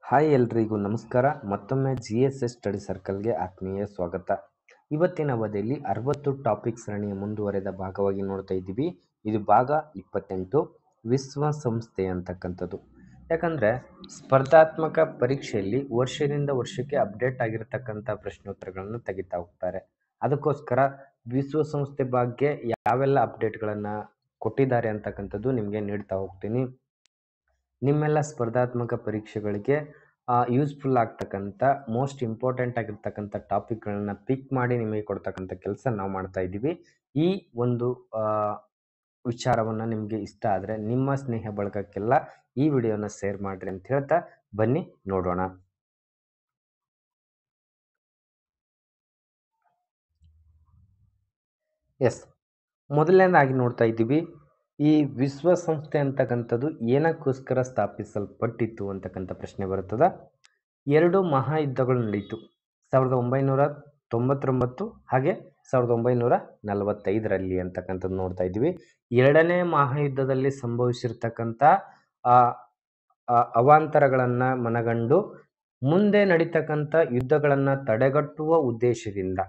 Hi ಎಲ್ರಿಗೂ ನಮಸ್ಕಾರ. ಮತ್ತೊಮ್ಮೆ GSS ಸ್ಟಡಿ ಸರ್ಕಲ್ಗೆ ಆತ್ಮೀಯ ಸ್ವಾಗತ. ಇವತ್ತಿನ ಅವಧಿಯಲ್ಲಿ 60 ಟಾಪಿಕ್ ಸರಣಿಯ ಮುಂದುವರೆದ ಭಾಗವಾಗಿ ನೋಡ್ತಾ ಇದ್ದೀವಿ. ಇದು ಭಾಗ 28 ವಿಶ್ವಸಂಸ್ಥೆ ಅಂತಕ್ಕಂಥದ್ದು. ಯಾಕಂದರೆ ಸ್ಪರ್ಧಾತ್ಮಕ ಪರೀಕ್ಷೆಯಲ್ಲಿ ವರ್ಷದಿಂದ ವರ್ಷಕ್ಕೆ ಅಪ್ಡೇಟ್ ಆಗಿರತಕ್ಕಂಥ ಪ್ರಶ್ನೋತ್ತರಗಳನ್ನು ತೆಗಿತಾ ಹೋಗ್ತಾರೆ. ಅದಕ್ಕೋಸ್ಕರ ವಿಶ್ವಸಂಸ್ಥೆ ಬಗ್ಗೆ ಯಾವೆಲ್ಲ ಅಪ್ಡೇಟ್ಗಳನ್ನು ಕೊಟ್ಟಿದ್ದಾರೆ ಅಂತಕ್ಕಂಥದ್ದು ನಿಮಗೆ ನೀಡ್ತಾ ಹೋಗ್ತೀನಿ. ನಿಮ್ಮೆಲ್ಲ ಸ್ಪರ್ಧಾತ್ಮಕ ಪರೀಕ್ಷೆಗಳಿಗೆ ಯೂಸ್ಫುಲ್ ಆಗ್ತಕ್ಕಂಥ ಮೋಸ್ಟ್ ಇಂಪಾರ್ಟೆಂಟ್ ಆಗಿರ್ತಕ್ಕಂಥ ಟಾಪಿಕ್ಗಳನ್ನ ಪಿಕ್ ಮಾಡಿ ನಿಮಗೆ ಕೊಡ್ತಕ್ಕಂಥ ಕೆಲಸ ನಾವು ಮಾಡ್ತಾ ಇದ್ದೀವಿ. ಈ ಒಂದು ವಿಚಾರವನ್ನು ನಿಮಗೆ ಇಷ್ಟ ಆದರೆ ನಿಮ್ಮ ಸ್ನೇಹ ಬಳಗಕ್ಕೆಲ್ಲ ಈ ವಿಡಿಯೋನ ಶೇರ್ ಮಾಡಿರಿ ಅಂತ ಹೇಳ್ತಾ ಬನ್ನಿ ನೋಡೋಣ. ಎಸ್, ಮೊದಲನೇದಾಗಿ ನೋಡ್ತಾ ಇದ್ದೀವಿ ಈ ವಿಶ್ವಸಂಸ್ಥೆ ಅಂತಕ್ಕಂಥದ್ದು ಏನಕ್ಕೋಸ್ಕರ ಸ್ಥಾಪಿಸಲ್ಪಟ್ಟಿತ್ತು ಅಂತಕ್ಕಂಥ ಪ್ರಶ್ನೆ ಬರುತ್ತದೆ. 2 ಮಹಾಯುದ್ಧಗಳು ನಡೀತು, 1999 ಹಾಗೆ 1945ರಲ್ಲಿ ಅಂತಕ್ಕಂಥದ್ದು ನೋಡ್ತಾ ಇದ್ದೀವಿ. 2ನೇ ಮಹಾಯುದ್ಧದಲ್ಲಿ ಸಂಭವಿಸಿರ್ತಕ್ಕಂಥ ಅವಾಂತರಗಳನ್ನು ಮನಗಂಡು ಮುಂದೆ ನಡೀತಕ್ಕಂಥ ಯುದ್ಧಗಳನ್ನು ತಡೆಗಟ್ಟುವ ಉದ್ದೇಶದಿಂದ,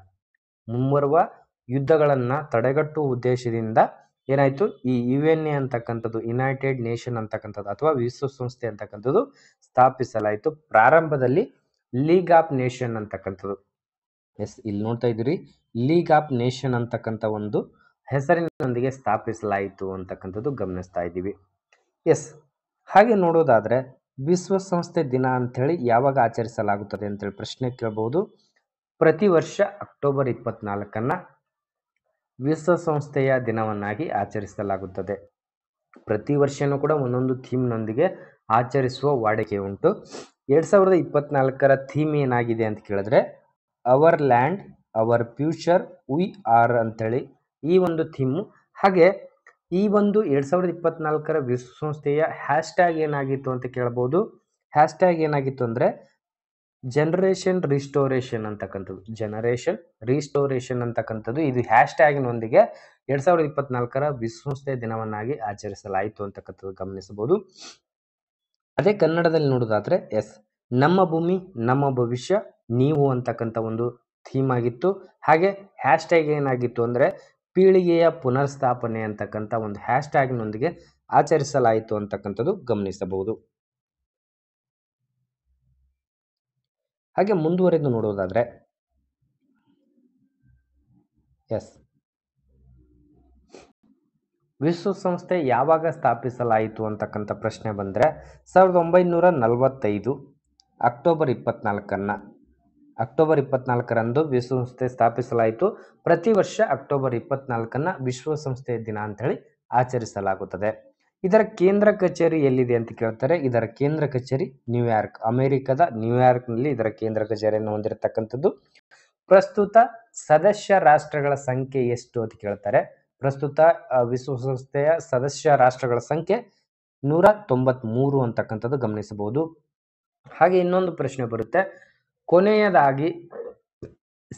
ಮುಂಬರುವ ಯುದ್ಧಗಳನ್ನು ತಡೆಗಟ್ಟುವ ಉದ್ದೇಶದಿಂದ ಏನಾಯಿತು, ಈ UNA ಅಂತಕ್ಕಂಥದ್ದು, ಯುನೈಟೆಡ್ ನೇಷನ್ ಅಂತಕ್ಕಂಥದ್ದು ಅಥವಾ ವಿಶ್ವಸಂಸ್ಥೆ ಅಂತಕ್ಕಂಥದ್ದು ಸ್ಥಾಪಿಸಲಾಯಿತು. ಪ್ರಾರಂಭದಲ್ಲಿ ಲೀಗ್ ಆಫ್ ನೇಷನ್ ಅಂತಕ್ಕಂಥದ್ದು, ಎಸ್ ಇಲ್ಲಿ ನೋಡ್ತಾ ಇದ್ದೀರಿ, ಲೀಗ್ ಆಫ್ ನೇಷನ್ ಅಂತಕ್ಕಂಥ ಒಂದು ಹೆಸರಿನೊಂದಿಗೆ ಸ್ಥಾಪಿಸಲಾಯಿತು ಅಂತಕ್ಕಂಥದ್ದು ಗಮನಿಸ್ತಾ ಇದ್ದೀವಿ. ಎಸ್, ಹಾಗೆ ನೋಡೋದಾದರೆ ವಿಶ್ವಸಂಸ್ಥೆ ದಿನ ಅಂಥೇಳಿ ಯಾವಾಗ ಆಚರಿಸಲಾಗುತ್ತದೆ ಅಂತೇಳಿ ಪ್ರಶ್ನೆ ಕೇಳಬಹುದು. ಪ್ರತಿ ವರ್ಷ ಅಕ್ಟೋಬರ್ 24 ವಿಶ್ವಸಂಸ್ಥೆಯ ದಿನವನ್ನಾಗಿ ಆಚರಿಸಲಾಗುತ್ತದೆ. ಪ್ರತಿ ವರ್ಷನೂ ಕೂಡ ಒಂದೊಂದು ಥೀಮ್ನೊಂದಿಗೆ ಆಚರಿಸುವ ವಾಡಿಕೆ ಉಂಟು. 2024ರ ಥೀಮ್ ಏನಾಗಿದೆ ಅಂತ ಕೇಳಿದ್ರೆ hour land our future we are ಅಂಥೇಳಿ ಈ ಒಂದು ಥೀಮು. ಹಾಗೆ ಈ ಒಂದು 2024ರ ವಿಶ್ವಸಂಸ್ಥೆಯ ಹ್ಯಾಶ್ಟ್ಯಾಗ್ ಏನಾಗಿತ್ತು ಅಂತ ಕೇಳಬಹುದು. ಹ್ಯಾಶ್ಟ್ಯಾಗ್ ಏನಾಗಿತ್ತು ಅಂದರೆ ಜನರೇಷನ್ ರಿಸ್ಟೋರೇಷನ್ ಅಂತಕ್ಕಂಥದ್ದು, ಜನರೇಷನ್ ರಿಸ್ಟೋರೇಷನ್ ಅಂತಕ್ಕಂಥದ್ದು ಇದು ಹ್ಯಾಶ್ಟ್ಯಾಗ್ನೊಂದಿಗೆ 2024ರ ವಿಶ್ವಸಂಸ್ಥೆ ದಿನವನ್ನಾಗಿ ಆಚರಿಸಲಾಯಿತು ಅಂತಕ್ಕಂಥದ್ದು ಗಮನಿಸಬಹುದು. ಅದೇ ಕನ್ನಡದಲ್ಲಿ ನೋಡೋದಾದ್ರೆ ಎಸ್, ನಮ್ಮ ಭೂಮಿ ನಮ್ಮ ಭವಿಷ್ಯ ನೀವು ಅಂತಕ್ಕಂಥ ಒಂದು ಥೀಮ್ ಆಗಿತ್ತು. ಹಾಗೆ ಹ್ಯಾಶ್ಟ್ಯಾಗ್ ಏನಾಗಿತ್ತು ಅಂದರೆ ಪೀಳಿಗೆಯ ಪುನರ್ಸ್ಥಾಪನೆ ಅಂತಕ್ಕಂಥ ಒಂದು ಹ್ಯಾಶ್ಟ್ಯಾಗ್ನೊಂದಿಗೆ ಆಚರಿಸಲಾಯಿತು ಅಂತಕ್ಕಂಥದ್ದು ಗಮನಿಸಬಹುದು. ಹಾಗೆ ಮುಂದುವರೆದು ನೋಡೋದಾದ್ರೆ ಎಸ್, ವಿಶ್ವಸಂಸ್ಥೆ ಯಾವಾಗ ಸ್ಥಾಪಿಸಲಾಯಿತು ಅಂತಕ್ಕಂಥ ಪ್ರಶ್ನೆ ಬಂದರೆ 1945 ಅಕ್ಟೋಬರ್ 24ರಂದು ವಿಶ್ವಸಂಸ್ಥೆ ಸ್ಥಾಪಿಸಲಾಯಿತು. ಪ್ರತಿ ವರ್ಷ ಅಕ್ಟೋಬರ್ 24 ವಿಶ್ವಸಂಸ್ಥೆಯ ದಿನ ಅಂತೇಳಿ ಆಚರಿಸಲಾಗುತ್ತದೆ. ಇದರ ಕೇಂದ್ರ ಕಚೇರಿ ಎಲ್ಲಿದೆ ಅಂತ ಕೇಳ್ತಾರೆ. ಇದರ ಕೇಂದ್ರ ಕಚೇರಿ ನ್ಯೂಯಾರ್ಕ್, ಅಮೆರಿಕದ ನ್ಯೂಯಾರ್ಕ್ನಲ್ಲಿ ಇದರ ಕೇಂದ್ರ ಕಚೇರಿಯನ್ನು ಹೊಂದಿರತಕ್ಕಂಥದ್ದು. ಪ್ರಸ್ತುತ ಸದಸ್ಯ ರಾಷ್ಟ್ರಗಳ ಸಂಖ್ಯೆ ಎಷ್ಟು ಅಂತ ಕೇಳ್ತಾರೆ. ಪ್ರಸ್ತುತ ವಿಶ್ವಸಂಸ್ಥೆಯ ಸದಸ್ಯ ರಾಷ್ಟ್ರಗಳ ಸಂಖ್ಯೆ 193 ಅಂತಕ್ಕಂಥದ್ದು ಗಮನಿಸಬಹುದು. ಹಾಗೆ ಇನ್ನೊಂದು ಪ್ರಶ್ನೆ ಬರುತ್ತೆ, ಕೊನೆಯದಾಗಿ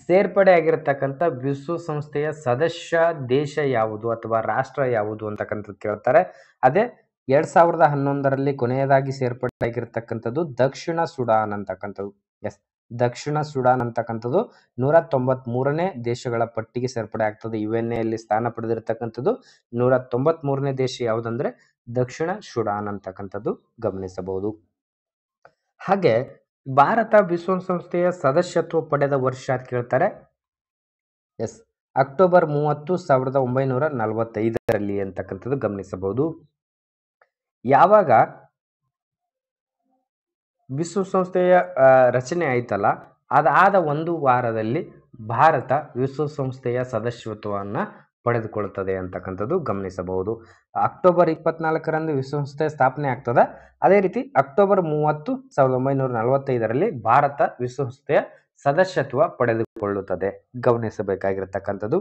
ಸೇರ್ಪಡೆಯಾಗಿರತಕ್ಕಂಥ ವಿಶ್ವಸಂಸ್ಥೆಯ ಸದಸ್ಯ ದೇಶ ಯಾವುದು ಅಥವಾ ರಾಷ್ಟ್ರ ಯಾವುದು ಅಂತಕ್ಕಂಥದ್ದು ಕೇಳ್ತಾರೆ. ಅದೇ 2011ರಲ್ಲಿ ಕೊನೆಯದಾಗಿ ಸೇರ್ಪಡೆಯಾಗಿರ್ತಕ್ಕಂಥದ್ದು ದಕ್ಷಿಣ ಸುಡಾನ್ ಅಂತಕ್ಕಂಥದ್ದು. ಎಸ್, ದಕ್ಷಿಣ ಸುಡಾನ್ ಅಂತಕ್ಕಂಥದ್ದು 193ನೇ ದೇಶಗಳ ಪಟ್ಟಿಗೆ ಸೇರ್ಪಡೆ ಆಗ್ತದೆ. UNAಯಲ್ಲಿ ಸ್ಥಾನ ಪಡೆದಿರತಕ್ಕಂಥದ್ದು 193ನೇ ದೇಶ ಯಾವುದಂದ್ರೆ ದಕ್ಷಿಣ ಸುಡಾನ್ ಅಂತಕ್ಕಂಥದ್ದು ಗಮನಿಸಬಹುದು. ಹಾಗೆ ಭಾರತ ವಿಶ್ವಸಂಸ್ಥೆಯ ಸದಸ್ಯತ್ವ ಪಡೆದ ವರ್ಷ ಅಂತ ಕೇಳ್ತಾರೆ. ಎಸ್, ಅಕ್ಟೋಬರ್ 30, 1945ರಲ್ಲಿ ಅಂತಕ್ಕಂಥದ್ದು ಗಮನಿಸಬಹುದು. ಯಾವಾಗ ವಿಶ್ವಸಂಸ್ಥೆಯ ರಚನೆ ಆಯ್ತಲ್ಲ, ಅದಾದ ಒಂದು ವಾರದಲ್ಲಿ ಭಾರತ ವಿಶ್ವಸಂಸ್ಥೆಯ ಸದಸ್ಯತ್ವವನ್ನು ಪಡೆದುಕೊಳ್ಳುತ್ತದೆ ಅಂತಕ್ಕಂಥದ್ದು ಗಮನಿಸಬಹುದು. ಅಕ್ಟೋಬರ್ 24ರಂದು ವಿಶ್ವಸಂಸ್ಥೆ ಸ್ಥಾಪನೆ ಆಗ್ತದೆ. ಅದೇ ರೀತಿ ಅಕ್ಟೋಬರ್ 30, 1945ರಲ್ಲಿ ಭಾರತ ವಿಶ್ವಸಂಸ್ಥೆಯ ಸದಸ್ಯತ್ವ ಪಡೆದುಕೊಳ್ಳುತ್ತದೆ, ಗಮನಿಸಬೇಕಾಗಿರತಕ್ಕಂಥದ್ದು.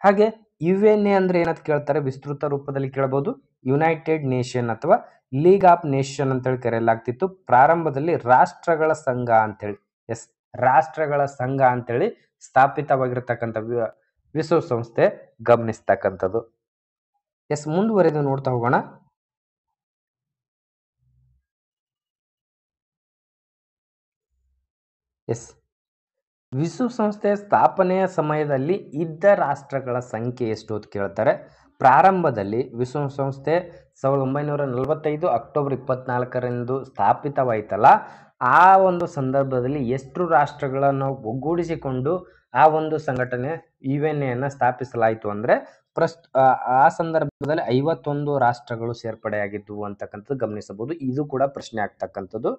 ಹಾಗೆ UNA ಅಂದ್ರೆ ಏನಂತ ಕೇಳ್ತಾರೆ, ವಿಸ್ತೃತ ರೂಪದಲ್ಲಿ ಕೇಳಬಹುದು. ಯುನೈಟೆಡ್ ನೇಷನ್ ಅಥವಾ ಲೀಗ್ ಆಫ್ ನೇಷನ್ ಅಂತೇಳಿ ಕರೆಯಲಾಗ್ತಿತ್ತು. ಪ್ರಾರಂಭದಲ್ಲಿ ರಾಷ್ಟ್ರಗಳ ಸಂಘ ಅಂತೇಳಿ, ಎಸ್, ರಾಷ್ಟ್ರಗಳ ಸಂಘ ಅಂತೇಳಿ ಸ್ಥಾಪಿತವಾಗಿರತಕ್ಕಂಥ ವಿಶ್ವಸಂಸ್ಥೆ ಗಮನಿಸ್ತಕ್ಕಂಥದ್ದು. ಎಸ್, ಮುಂದುವರೆದು ನೋಡ್ತಾ ಹೋಗೋಣ. ಎಸ್. ವಿಶ್ವಸಂಸ್ಥೆಯ ಸ್ಥಾಪನೆಯ ಸಮಯದಲ್ಲಿ ಇದ್ದ ರಾಷ್ಟ್ರಗಳ ಸಂಖ್ಯೆ ಎಷ್ಟು ಅಂತ ಕೇಳ್ತಾರೆ. ಪ್ರಾರಂಭದಲ್ಲಿ ವಿಶ್ವಸಂಸ್ಥೆ 1945 ಅಕ್ಟೋಬರ್ 24ರಂದು ಸ್ಥಾಪಿತವಾಯಿತಲ್ಲ, ಆ ಒಂದು ಸಂದರ್ಭದಲ್ಲಿ ಎಷ್ಟು ರಾಷ್ಟ್ರಗಳನ್ನು ಒಗ್ಗೂಡಿಸಿಕೊಂಡು ಆ ಒಂದು ಸಂಘಟನೆ UN ಸ್ಥಾಪಿಸಲಾಯಿತು ಅಂದರೆ ಆ ಸಂದರ್ಭದಲ್ಲಿ 51 ರಾಷ್ಟ್ರಗಳು ಸೇರ್ಪಡೆಯಾಗಿದ್ದವು ಅಂತಕ್ಕಂಥದ್ದು ಗಮನಿಸಬಹುದು. ಇದು ಕೂಡ ಪ್ರಶ್ನೆ ಆಗ್ತಕ್ಕಂಥದ್ದು.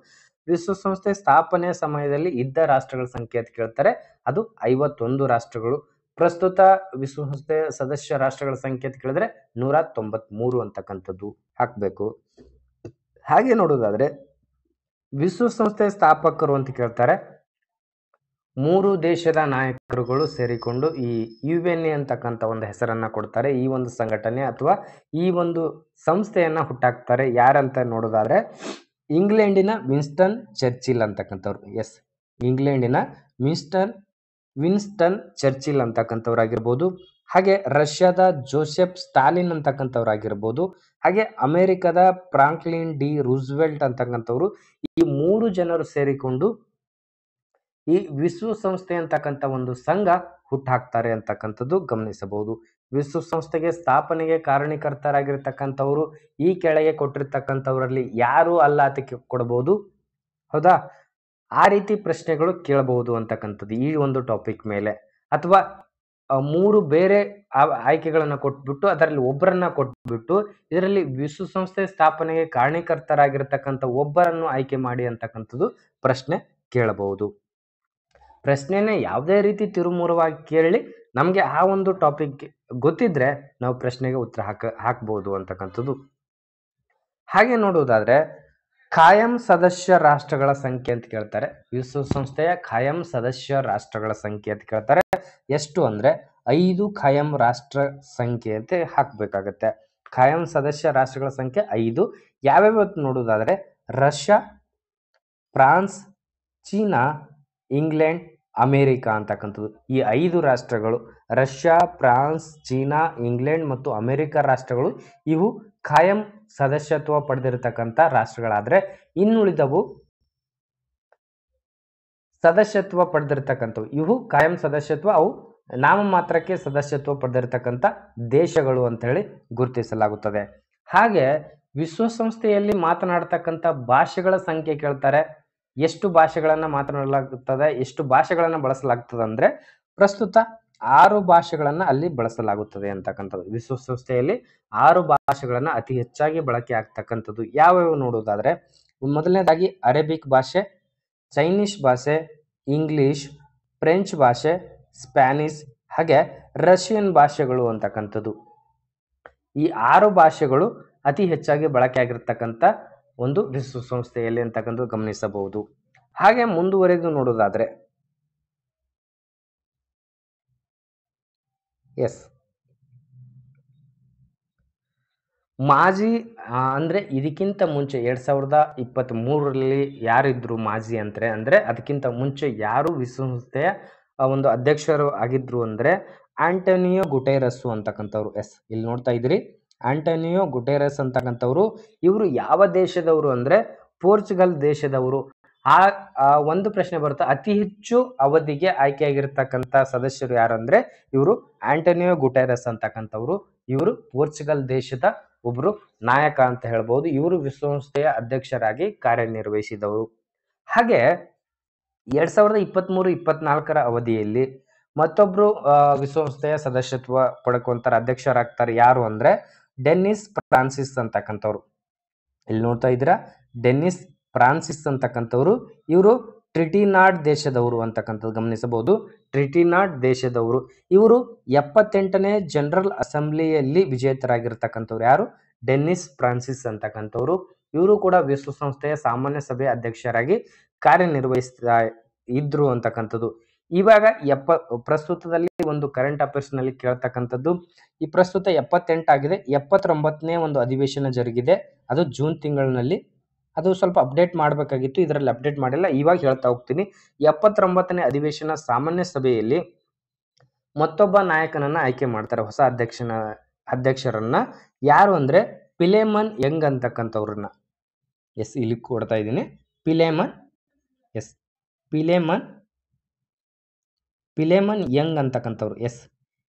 ವಿಶ್ವಸಂಸ್ಥೆ ಸ್ಥಾಪನೆಯ ಸಮಯದಲ್ಲಿ ಇದ್ದ ರಾಷ್ಟ್ರಗಳ ಸಂಖ್ಯೆ ಅಂತ ಕೇಳ್ತಾರೆ, ಅದು 51 ರಾಷ್ಟ್ರಗಳು. ಪ್ರಸ್ತುತ ವಿಶ್ವಸಂಸ್ಥೆ ಸದಸ್ಯ ರಾಷ್ಟ್ರಗಳ ಸಂಖ್ಯೆ ಅಂತ ಕೇಳಿದ್ರೆ 193 ಅಂತಕ್ಕಂಥದ್ದು ಹಾಕಬೇಕು. ಹಾಗೆ ನೋಡೋದಾದ್ರೆ ವಿಶ್ವಸಂಸ್ಥೆ ಸ್ಥಾಪಕರು ಅಂತ ಕೇಳ್ತಾರೆ, 3 ದೇಶದ ನಾಯಕರುಗಳು ಸೇರಿಕೊಂಡು ಈ UN ಅಂತಕ್ಕಂಥ ಒಂದು ಹೆಸರನ್ನ ಕೊಡ್ತಾರೆ. ಈ ಒಂದು ಸಂಘಟನೆ ಅಥವಾ ಈ ಒಂದು ಸಂಸ್ಥೆಯನ್ನ ಹುಟ್ಟಾಕ್ತಾರೆ. ಯಾರಂತ ನೋಡೋದಾದ್ರೆ ಇಂಗ್ಲೆಂಡಿನ ವಿನ್ಸ್ಟನ್ ಚರ್ಚಿಲ್ ಅಂತಕ್ಕಂಥವ್ರು. ಎಸ್, ಇಂಗ್ಲೆಂಡಿನ ವಿನ್ಸ್ಟನ್ ಚರ್ಚಿಲ್ ಅಂತಕ್ಕಂಥವ್ರಾಗಿರ್ಬೋದು. ಹಾಗೆ ರಷ್ಯಾದ ಜೋಸೆಫ್ ಸ್ಟಾಲಿನ್ ಅಂತಕ್ಕಂಥವ್ರಾಗಿರ್ಬೋದು. ಹಾಗೆ ಅಮೆರಿಕದ ಫ್ರಾಂಕ್ಲಿನ್ ಡಿ ರೂಸ್ವೆಲ್ಟ್ ಅಂತಕ್ಕಂಥವ್ರು. ಈ 3 ಜನರು ಸೇರಿಕೊಂಡು ಈ ವಿಶ್ವಸಂಸ್ಥೆ ಅಂತಕ್ಕಂಥ ಒಂದು ಸಂಘ ಹುಟ್ಟಾಕ್ತಾರೆ ಅಂತಕ್ಕಂಥದ್ದು ಗಮನಿಸಬಹುದು. ವಿಶ್ವಸಂಸ್ಥೆಗೆ ಸ್ಥಾಪನೆಗೆ ಕಾರಣೀಕರ್ತರಾಗಿರ್ತಕ್ಕಂಥವ್ರು ಈ ಕೆಳಗೆ ಕೊಟ್ಟಿರ್ತಕ್ಕಂಥವರಲ್ಲಿ ಯಾರು ಅಲ್ಲ ಅಂತ ಕೊಡಬಹುದು. ಹೌದಾ? ಆ ರೀತಿ ಪ್ರಶ್ನೆಗಳು ಕೇಳಬಹುದು ಅಂತಕ್ಕಂಥದ್ದು ಈ ಒಂದು ಟಾಪಿಕ್ ಮೇಲೆ. ಅಥವಾ 3 ಬೇರೆ ಆಯ್ಕೆಗಳನ್ನ ಕೊಟ್ಬಿಟ್ಟು ಅದರಲ್ಲಿ ಒಬ್ಬರನ್ನ ಕೊಟ್ಬಿಟ್ಟು ಇದರಲ್ಲಿ ವಿಶ್ವಸಂಸ್ಥೆ ಸ್ಥಾಪನೆಗೆ ಕಾರಣೀಕರ್ತರಾಗಿರ್ತಕ್ಕಂಥ ಒಬ್ಬರನ್ನು ಆಯ್ಕೆ ಮಾಡಿ ಅಂತಕ್ಕಂಥದ್ದು ಪ್ರಶ್ನೆ ಕೇಳಬಹುದು. ಪ್ರಶ್ನೆನೇ ಯಾವುದೇ ರೀತಿ ತಿರುಮುರುವಾಗಿ ಕೇಳಿ ನಮಗೆ ಆ ಒಂದು ಟಾಪಿಕ್ ಗೊತ್ತಿದ್ರೆ ನಾವು ಪ್ರಶ್ನೆಗೆ ಉತ್ತರ ಹಾಕಬಹುದು ಅಂತಕ್ಕಂಥದ್ದು. ಹಾಗೆ ನೋಡುವುದಾದ್ರೆ ಖಾಯಂ ಸದಸ್ಯ ರಾಷ್ಟ್ರಗಳ ಸಂಖ್ಯೆ ಅಂತ ಕೇಳ್ತಾರೆ. ವಿಶ್ವಸಂಸ್ಥೆಯ ಖಾಯಂ ಸದಸ್ಯ ರಾಷ್ಟ್ರಗಳ ಸಂಖ್ಯೆ ಅಂತ ಕೇಳ್ತಾರೆ. ಎಷ್ಟು ಅಂದ್ರೆ 5 ಖಾಯಂ ರಾಷ್ಟ್ರ ಸಂಖ್ಯೆ ಅಂತ ಹಾಕಬೇಕಾಗತ್ತೆ. ಖಾಯಂ ಸದಸ್ಯ ರಾಷ್ಟ್ರಗಳ ಸಂಖ್ಯೆ 5. ಯಾವ್ಯಾವ ನೋಡುವುದಾದ್ರೆ Russia, France, China, England, America ಅಂತಕ್ಕಂಥದ್ದು. ಈ 5 ರಾಷ್ಟ್ರಗಳು ರಷ್ಯಾ, ಫ್ರಾನ್ಸ್, ಚೀನಾ, ಇಂಗ್ಲೆಂಡ್ ಮತ್ತು ಅಮೆರಿಕ ರಾಷ್ಟ್ರಗಳು ಇವು ಖಾಯಂ ಸದಸ್ಯತ್ವ ಪಡೆದಿರತಕ್ಕಂಥ ರಾಷ್ಟ್ರಗಳಾದ್ರೆ ಇನ್ನುಳಿದವು ಸದಸ್ಯತ್ವ ಪಡೆದಿರತಕ್ಕಂಥವು ಇವು ಖಾಯಂ ಸದಸ್ಯತ್ವ, ಅವು ನಾಮಮಾತ್ರಕ್ಕೆ ಸದಸ್ಯತ್ವ ಪಡೆದಿರತಕ್ಕಂಥ ದೇಶಗಳು ಅಂತ ಹೇಳಿ ಗುರುತಿಸಲಾಗುತ್ತದೆ. ಹಾಗೆ ವಿಶ್ವಸಂಸ್ಥೆಯಲ್ಲಿ ಮಾತನಾಡತಕ್ಕಂಥ ಭಾಷೆಗಳ ಸಂಖ್ಯೆ ಕೇಳ್ತಾರೆ. ಎಷ್ಟು ಭಾಷೆಗಳನ್ನ ಮಾತನಾಡಲಾಗುತ್ತದೆ, ಎಷ್ಟು ಭಾಷೆಗಳನ್ನ ಬಳಸಲಾಗ್ತದೆ ಅಂದ್ರೆ ಪ್ರಸ್ತುತ 6 ಭಾಷೆಗಳನ್ನ ಅಲ್ಲಿ ಬಳಸಲಾಗುತ್ತದೆ ಅಂತಕ್ಕಂಥದ್ದು. ವಿಶ್ವಸಂಸ್ಥೆಯಲ್ಲಿ 6 ಭಾಷೆಗಳನ್ನ ಅತಿ ಹೆಚ್ಚಾಗಿ ಬಳಕೆ ಆಗ್ತಕ್ಕಂಥದ್ದು. ಯಾವ್ಯಾವ ನೋಡೋದಾದ್ರೆ ಮೊದಲನೇದಾಗಿ ಅರೇಬಿಕ್ ಭಾಷೆ, ಚೈನೀಸ್ ಭಾಷೆ, ಇಂಗ್ಲಿಷ್, ಫ್ರೆಂಚ್ ಭಾಷೆ, ಸ್ಪ್ಯಾನಿಷ್ ಹಾಗೆ ರಷ್ಯನ್ ಭಾಷೆಗಳು ಅಂತಕ್ಕಂಥದ್ದು. ಈ 6 ಭಾಷೆಗಳು ಅತಿ ಹೆಚ್ಚಾಗಿ ಬಳಕೆ ಆಗಿರ್ತಕ್ಕಂಥ ಒಂದು ವಿಶ್ವಸಂಸ್ಥೆಯಲ್ಲಿ ಅಂತಕ್ಕಂಥದ್ದು ಗಮನಿಸಬಹುದು. ಹಾಗೆ ಮುಂದುವರೆದು ನೋಡೋದಾದ್ರೆ ಎಸ್, ಮಾಜಿ ಅಂದ್ರೆ ಇದಕ್ಕಿಂತ ಮುಂಚೆ 2023ರಲ್ಲಿ ಯಾರಿದ್ರು ಮಾಜಿ ಅಂದ್ರೆ ಅದಕ್ಕಿಂತ ಮುಂಚೆ ಯಾರು ವಿಶ್ವಸಂಸ್ಥೆಯ ಒಂದು ಅಧ್ಯಕ್ಷರು ಆಗಿದ್ರು ಅಂದ್ರೆ ಆಂಟೋನಿಯೋ ಗುಟೆರಸ್ ಅಂತಕ್ಕಂಥವ್ರು. ಎಸ್, ಇಲ್ಲಿ ನೋಡ್ತಾ ಇದ್ರಿ ಆಂಟೋನಿಯೋ ಗುಟೆರಸ್ ಅಂತಕ್ಕಂಥವ್ರು. ಇವರು ಯಾವ ದೇಶದವರು ಅಂದ್ರೆ ಪೋರ್ಚುಗಲ್ ದೇಶದವರು. ಒಂದು ಪ್ರಶ್ನೆ ಬರುತ್ತೆ, ಅತಿ ಹೆಚ್ಚು ಅವಧಿಗೆ ಆಯ್ಕೆಯಾಗಿರ್ತಕ್ಕಂಥ ಸದಸ್ಯರು ಯಾರು ಅಂದ್ರೆ ಇವರು ಆಂಟೋನಿಯೋ ಗುಟೆರಸ್ ಅಂತಕ್ಕಂಥವ್ರು. ಇವರು ಪೋರ್ಚುಗಲ್ ದೇಶದ ಒಬ್ರು ನಾಯಕ ಅಂತ ಹೇಳ್ಬಹುದು. ಇವರು ವಿಶ್ವಸಂಸ್ಥೆಯ ಅಧ್ಯಕ್ಷರಾಗಿ ಕಾರ್ಯನಿರ್ವಹಿಸಿದವರು. ಹಾಗೆ 2023-24ರ ಅವಧಿಯಲ್ಲಿ ಮತ್ತೊಬ್ರು ವಿಶ್ವಸಂಸ್ಥೆಯ ಸದಸ್ಯತ್ವ ಪಡ್ಕೊಂತಾರೆ, ಅಧ್ಯಕ್ಷರಾಗ್ತಾರೆ. ಯಾರು ಅಂದ್ರೆ ಡೆನ್ನಿಸ್ ಫ್ರಾನ್ಸಿಸ್ ಅಂತಕ್ಕಂಥವ್ರು. ಇಲ್ಲಿ ನೋಡ್ತಾ ಇದ್ದೀರಾ, ಡೆನ್ನಿಸ್ ಫ್ರಾನ್ಸಿಸ್ ಅಂತಕ್ಕಂಥವ್ರು. ಇವರು ಟ್ರಿಟಿನಾಡ್ ದೇಶದವರು ಅಂತಕ್ಕಂಥದ್ದು ಗಮನಿಸಬಹುದು. ಟ್ರಿಟಿನಾಡ್ ದೇಶದವರು. ಇವರು 78ನೇ ಜನರಲ್ ಅಸೆಂಬ್ಲಿಯಲ್ಲಿ ವಿಜೇತರಾಗಿರ್ತಕ್ಕಂಥವ್ರು. ಯಾರು? ಡೆನ್ನಿಸ್ ಫ್ರಾನ್ಸಿಸ್ ಅಂತಕ್ಕಂಥವ್ರು. ಇವರು ಕೂಡ ವಿಶ್ವಸಂಸ್ಥೆಯ ಸಾಮಾನ್ಯ ಸಭೆಯ ಅಧ್ಯಕ್ಷರಾಗಿ ಕಾರ್ಯನಿರ್ವಹಿಸ್ತಾ ಇದ್ರು ಅಂತಕ್ಕಂಥದ್ದು. ಇವಾಗ ಪ್ರಸ್ತುತದಲ್ಲಿ ಒಂದು ಕರೆಂಟ್ ಅಫೇರ್ಸ್ ನಲ್ಲಿ ಕೇಳ್ತಕ್ಕಂಥದ್ದು, ಈ ಪ್ರಸ್ತುತ 78 ಆಗಿದೆ. 79ನೇ ಒಂದು ಅಧಿವೇಶನ ಜರುಗಿದೆ, ಅದು ಜೂನ್ ತಿಂಗಳಿನಲ್ಲಿ. ಅದು ಸ್ವಲ್ಪ ಅಪ್ಡೇಟ್ ಮಾಡಬೇಕಾಗಿತ್ತು, ಇದರಲ್ಲಿ ಅಪ್ಡೇಟ್ ಮಾಡಿಲ್ಲ. ಇವಾಗ ಹೇಳ್ತಾ ಹೋಗ್ತೀನಿ. 79ನೇ ಅಧಿವೇಶನ ಸಾಮಾನ್ಯ ಸಭೆಯಲ್ಲಿ ಮತ್ತೊಬ್ಬ ನಾಯಕನನ್ನ ಆಯ್ಕೆ ಮಾಡ್ತಾರೆ, ಹೊಸ ಅಧ್ಯಕ್ಷರನ್ನ. ಯಾರು ಅಂದ್ರೆ ಪಿಲೆಮನ್ ಯಂಗ್ ಅಂತಕ್ಕಂಥವ್ರನ್ನ. ಎಸ್, ಇಲ್ಲಿ ಕೊಡ್ತಾ ಇದ್ದೀನಿ ಪಿಲೆಮನ್. ಎಸ್, ಪಿಲೆಮನ್ ಯಂಗ್ ಅಂತಕ್ಕಂಥವ್ರು,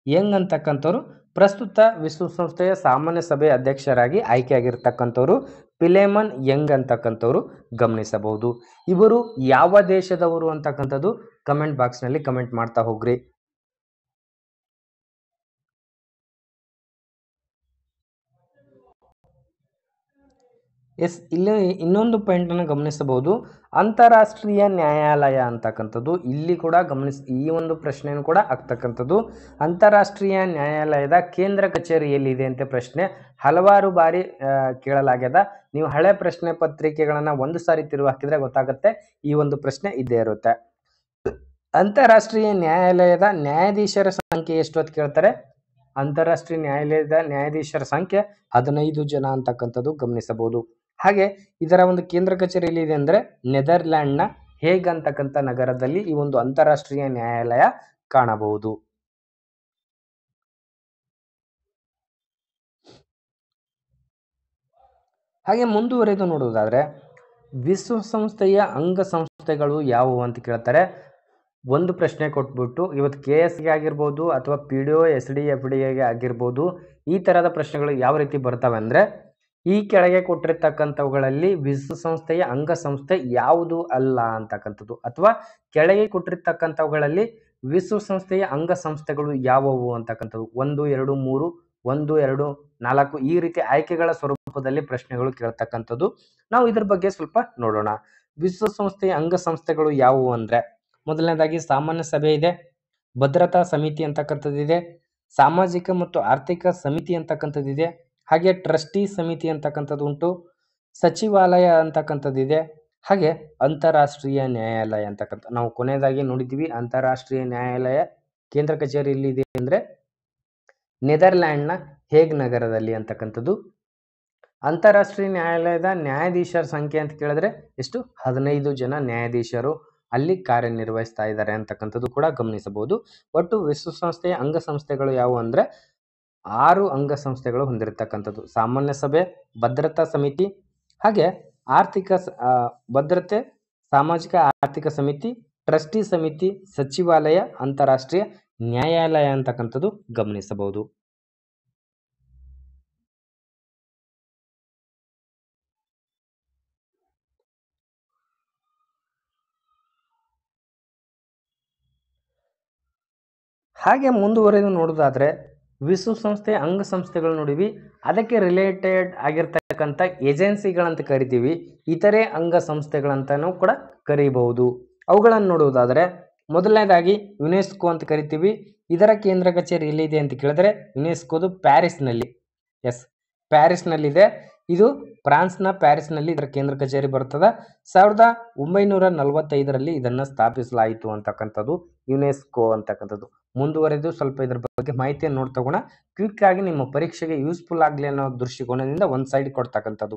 ಯಂಗ್ ಅಂತಕ್ಕಂಥವ್ರು ಪ್ರಸ್ತುತ ವಿಶ್ವಸಂಸ್ಥೆಯ ಸಾಮಾನ್ಯ ಸಭೆ ಅಧ್ಯಕ್ಷರಾಗಿ ಆಯ್ಕೆಯಾಗಿರ್ತಕ್ಕಂಥವ್ರು ಪಿಲೆಮನ್ ಯಂಗ್ ಅಂತಕ್ಕಂಥವ್ರು ಗಮನಿಸಬಹುದು. ಇವರು ಯಾವ ದೇಶದವರು ಅಂತಕ್ಕಂಥದ್ದು ಕಮೆಂಟ್ ಬಾಕ್ಸ್ನಲ್ಲಿ ಕಮೆಂಟ್ ಮಾಡ್ತಾ ಹೋಗ್ರಿ. ಇಲ್ಲಿ ಇನ್ನೊಂದು ಪಾಯಿಂಟನ್ನು ಗಮನಿಸಬಹುದು, ಅಂತಾರಾಷ್ಟ್ರೀಯ ನ್ಯಾಯಾಲಯ ಅಂತಕ್ಕಂಥದ್ದು ಇಲ್ಲಿ ಕೂಡ ಈ ಒಂದು ಪ್ರಶ್ನೆಯನ್ನು ಕೂಡ ಆಗ್ತಕ್ಕಂಥದ್ದು. ಅಂತಾರಾಷ್ಟ್ರೀಯ ನ್ಯಾಯಾಲಯದ ಕೇಂದ್ರ ಕಚೇರಿ ಎಲ್ಲಿದೆ ಅಂತ ಪ್ರಶ್ನೆ ಹಲವಾರು ಬಾರಿ ಕೇಳಲಾಗ್ಯದ. ನೀವು ಹಳೆ ಪ್ರಶ್ನೆ ಪತ್ರಿಕೆಗಳನ್ನ ಒಂದು ಸಾರಿ ತಿರುವು ಹಾಕಿದ್ರೆ ಗೊತ್ತಾಗುತ್ತೆ, ಈ ಒಂದು ಪ್ರಶ್ನೆ ಇದ್ದೇ ಇರುತ್ತೆ. ಅಂತಾರಾಷ್ಟ್ರೀಯ ನ್ಯಾಯಾಲಯದ ನ್ಯಾಯಾಧೀಶರ ಸಂಖ್ಯೆ ಎಷ್ಟು ಅಂತ ಕೇಳ್ತಾರೆ. ಅಂತಾರಾಷ್ಟ್ರೀಯ ನ್ಯಾಯಾಲಯದ ನ್ಯಾಯಾಧೀಶರ ಸಂಖ್ಯೆ 15 ಜನ ಅಂತಕ್ಕಂಥದ್ದು ಗಮನಿಸಬಹುದು. ಹಾಗೆ ಇದರ ಒಂದು ಕೇಂದ್ರ ಕಚೇರಿ ಎಲ್ಲಿದೆ ಅಂದ್ರೆ ನೆದರ್ಲ್ಯಾಂಡ್ನ ಹೇಗ್ ಅಂತಕ್ಕಂಥ ನಗರದಲ್ಲಿ ಈ ಒಂದು ಅಂತಾರಾಷ್ಟ್ರೀಯ ನ್ಯಾಯಾಲಯ ಕಾಣಬಹುದು. ಹಾಗೆ ಮುಂದುವರೆದು ನೋಡುವುದಾದ್ರೆ ವಿಶ್ವಸಂಸ್ಥೆಯ ಅಂಗಸಂಸ್ಥೆಗಳು ಯಾವುವು ಅಂತ ಕೇಳ್ತಾರೆ. ಒಂದು ಪ್ರಶ್ನೆ ಕೊಟ್ಬಿಟ್ಟು ಇವತ್ತು KSಗೆ ಆಗಿರ್ಬೋದು ಅಥವಾ PDO SDFDಗೆ ಆಗಿರ್ಬೋದು ಈ ತರಹದ ಪ್ರಶ್ನೆಗಳು ಯಾವ ರೀತಿ ಬರ್ತವೆ ಅಂದ್ರೆ, ಈ ಕೆಳಗೆ ಕೊಟ್ಟಿರ್ತಕ್ಕಂಥವುಗಳಲ್ಲಿ ವಿಶ್ವಸಂಸ್ಥೆಯ ಅಂಗಸಂಸ್ಥೆ ಯಾವುದು ಅಲ್ಲ ಅಂತಕ್ಕಂಥದ್ದು, ಅಥವಾ ಕೆಳಗೆ ಕೊಟ್ಟಿರ್ತಕ್ಕಂಥವುಗಳಲ್ಲಿ ವಿಶ್ವಸಂಸ್ಥೆಯ ಅಂಗಸಂಸ್ಥೆಗಳು ಯಾವುವು ಅಂತಕ್ಕಂಥದ್ದು 1, 2, 3, 1, 2, 4 ಈ ರೀತಿ ಆಯ್ಕೆಗಳ ಸ್ವರೂಪದಲ್ಲಿ ಪ್ರಶ್ನೆಗಳು ಕೇಳ್ತಕ್ಕಂಥದ್ದು. ನಾವು ಇದ್ರ ಬಗ್ಗೆ ಸ್ವಲ್ಪ ನೋಡೋಣ. ವಿಶ್ವಸಂಸ್ಥೆಯ ಅಂಗಸಂಸ್ಥೆಗಳು ಯಾವುವು ಅಂದ್ರೆ, ಮೊದಲನೇದಾಗಿ ಸಾಮಾನ್ಯ ಸಭೆ ಇದೆ, ಭದ್ರತಾ ಸಮಿತಿ ಅಂತಕ್ಕಂಥದ್ದಿದೆ, ಸಾಮಾಜಿಕ ಮತ್ತು ಆರ್ಥಿಕ ಸಮಿತಿ ಅಂತಕ್ಕಂಥದ್ದಿದೆ, ಹಾಗೆ ಟ್ರಸ್ಟಿ ಸಮಿತಿ ಅಂತಕ್ಕಂಥದ್ದು ಉಂಟು, ಸಚಿವಾಲಯ ಅಂತಕ್ಕಂಥದ್ದಿದೆ, ಹಾಗೆ ಅಂತಾರಾಷ್ಟ್ರೀಯ ನ್ಯಾಯಾಲಯ ಅಂತಕ್ಕಂಥ ನಾವು ಕೊನೆಯದಾಗಿ ನೋಡಿದ್ದೀವಿ. ಅಂತಾರಾಷ್ಟ್ರೀಯ ನ್ಯಾಯಾಲಯ ಕೇಂದ್ರ ಕಚೇರಿ ಎಲ್ಲಿದೆ ಅಂದ್ರೆ ನೆದರ್ಲ್ಯಾಂಡ್ನ ಹೇಗ್ ನಗರದಲ್ಲಿ ಅಂತಕ್ಕಂಥದ್ದು. ಅಂತಾರಾಷ್ಟ್ರೀಯ ನ್ಯಾಯಾಲಯದ ನ್ಯಾಯಾಧೀಶರ ಸಂಖ್ಯೆ ಅಂತ ಕೇಳಿದ್ರೆ ಎಷ್ಟು, 15 ಜನ ನ್ಯಾಯಾಧೀಶರು ಅಲ್ಲಿ ಕಾರ್ಯನಿರ್ವಹಿಸ್ತಾ ಇದ್ದಾರೆ ಅಂತಕ್ಕಂಥದ್ದು ಕೂಡ ಗಮನಿಸಬಹುದು. ಒಟ್ಟು ವಿಶ್ವಸಂಸ್ಥೆಯ ಅಂಗಸಂಸ್ಥೆಗಳು ಯಾವುವು ಅಂದ್ರೆ 6 ಅಂಗಸಂಸ್ಥೆಗಳು ಹೊಂದಿರತಕ್ಕಂಥದ್ದು. ಸಾಮಾನ್ಯ ಸಭೆ, ಭದ್ರತಾ ಸಮಿತಿ, ಹಾಗೆ ಭದ್ರತೆ, ಸಾಮಾಜಿಕ ಆರ್ಥಿಕ ಸಮಿತಿ, ಟ್ರಸ್ಟಿ ಸಮಿತಿ, ಸಚಿವಾಲಯ, ಅಂತಾರಾಷ್ಟ್ರೀಯ ನ್ಯಾಯಾಲಯ ಅಂತಕ್ಕಂಥದ್ದು ಗಮನಿಸಬಹುದು. ಹಾಗೆ ಮುಂದುವರೆದು ನೋಡೋದಾದ್ರೆ ವಿಶ್ವಸಂಸ್ಥೆಯ ಅಂಗಸಂಸ್ಥೆಗಳು ನೋಡಿವಿ, ಅದಕ್ಕೆ ರಿಲೇಟೆಡ್ ಆಗಿರ್ತಕ್ಕಂಥ ಏಜೆನ್ಸಿಗಳಂತ ಕರಿತೀವಿ, ಇತರೆ ಅಂಗಸಂಸ್ಥೆಗಳಂತನೂ ಕೂಡ ಕರೀಬಹುದು. ಅವುಗಳನ್ನು ನೋಡುವುದಾದರೆ ಮೊದಲನೇದಾಗಿ ಯುನೆಸ್ಕೋ ಅಂತ ಕರಿತೀವಿ. ಇದರ ಕೇಂದ್ರ ಕಚೇರಿ ಎಲ್ಲಿದೆ ಅಂತ ಕೇಳಿದ್ರೆ ಯುನೆಸ್ಕೋದು ಪ್ಯಾರಿಸ್ನಲ್ಲಿ, ಪ್ಯಾರಿಸ್ನಲ್ಲಿದೆ. ಇದು ಫ್ರಾನ್ಸ್ನ ಪ್ಯಾರಿಸ್ನಲ್ಲಿ ಇದರ ಕೇಂದ್ರ ಕಚೇರಿ ಬರ್ತದೆ. 1945ರಲ್ಲಿ ಇದನ್ನ ಸ್ಥಾಪಿಸಲಾಯಿತು ಅಂತಕ್ಕಂಥದ್ದು ಯುನೆಸ್ಕೋ ಅಂತಕ್ಕಂಥದ್ದು. ಮುಂದುವರೆದು ಸ್ವಲ್ಪ ಇದ್ರ ಬಗ್ಗೆ ಮಾಹಿತಿಯನ್ನು ನೋಡ್ತಗೋಣ. ಕ್ವಿಕ್ ಆಗಿ ನಿಮ್ಮ ಪರೀಕ್ಷೆಗೆ ಯೂಸ್ಫುಲ್ ಆಗಲಿ ಅನ್ನೋ ದೃಷ್ಟಿಕೋನದಿಂದ ಒಂದು ಸೈಡ್ ಕೊಡ್ತಕ್ಕಂಥದ್ದು.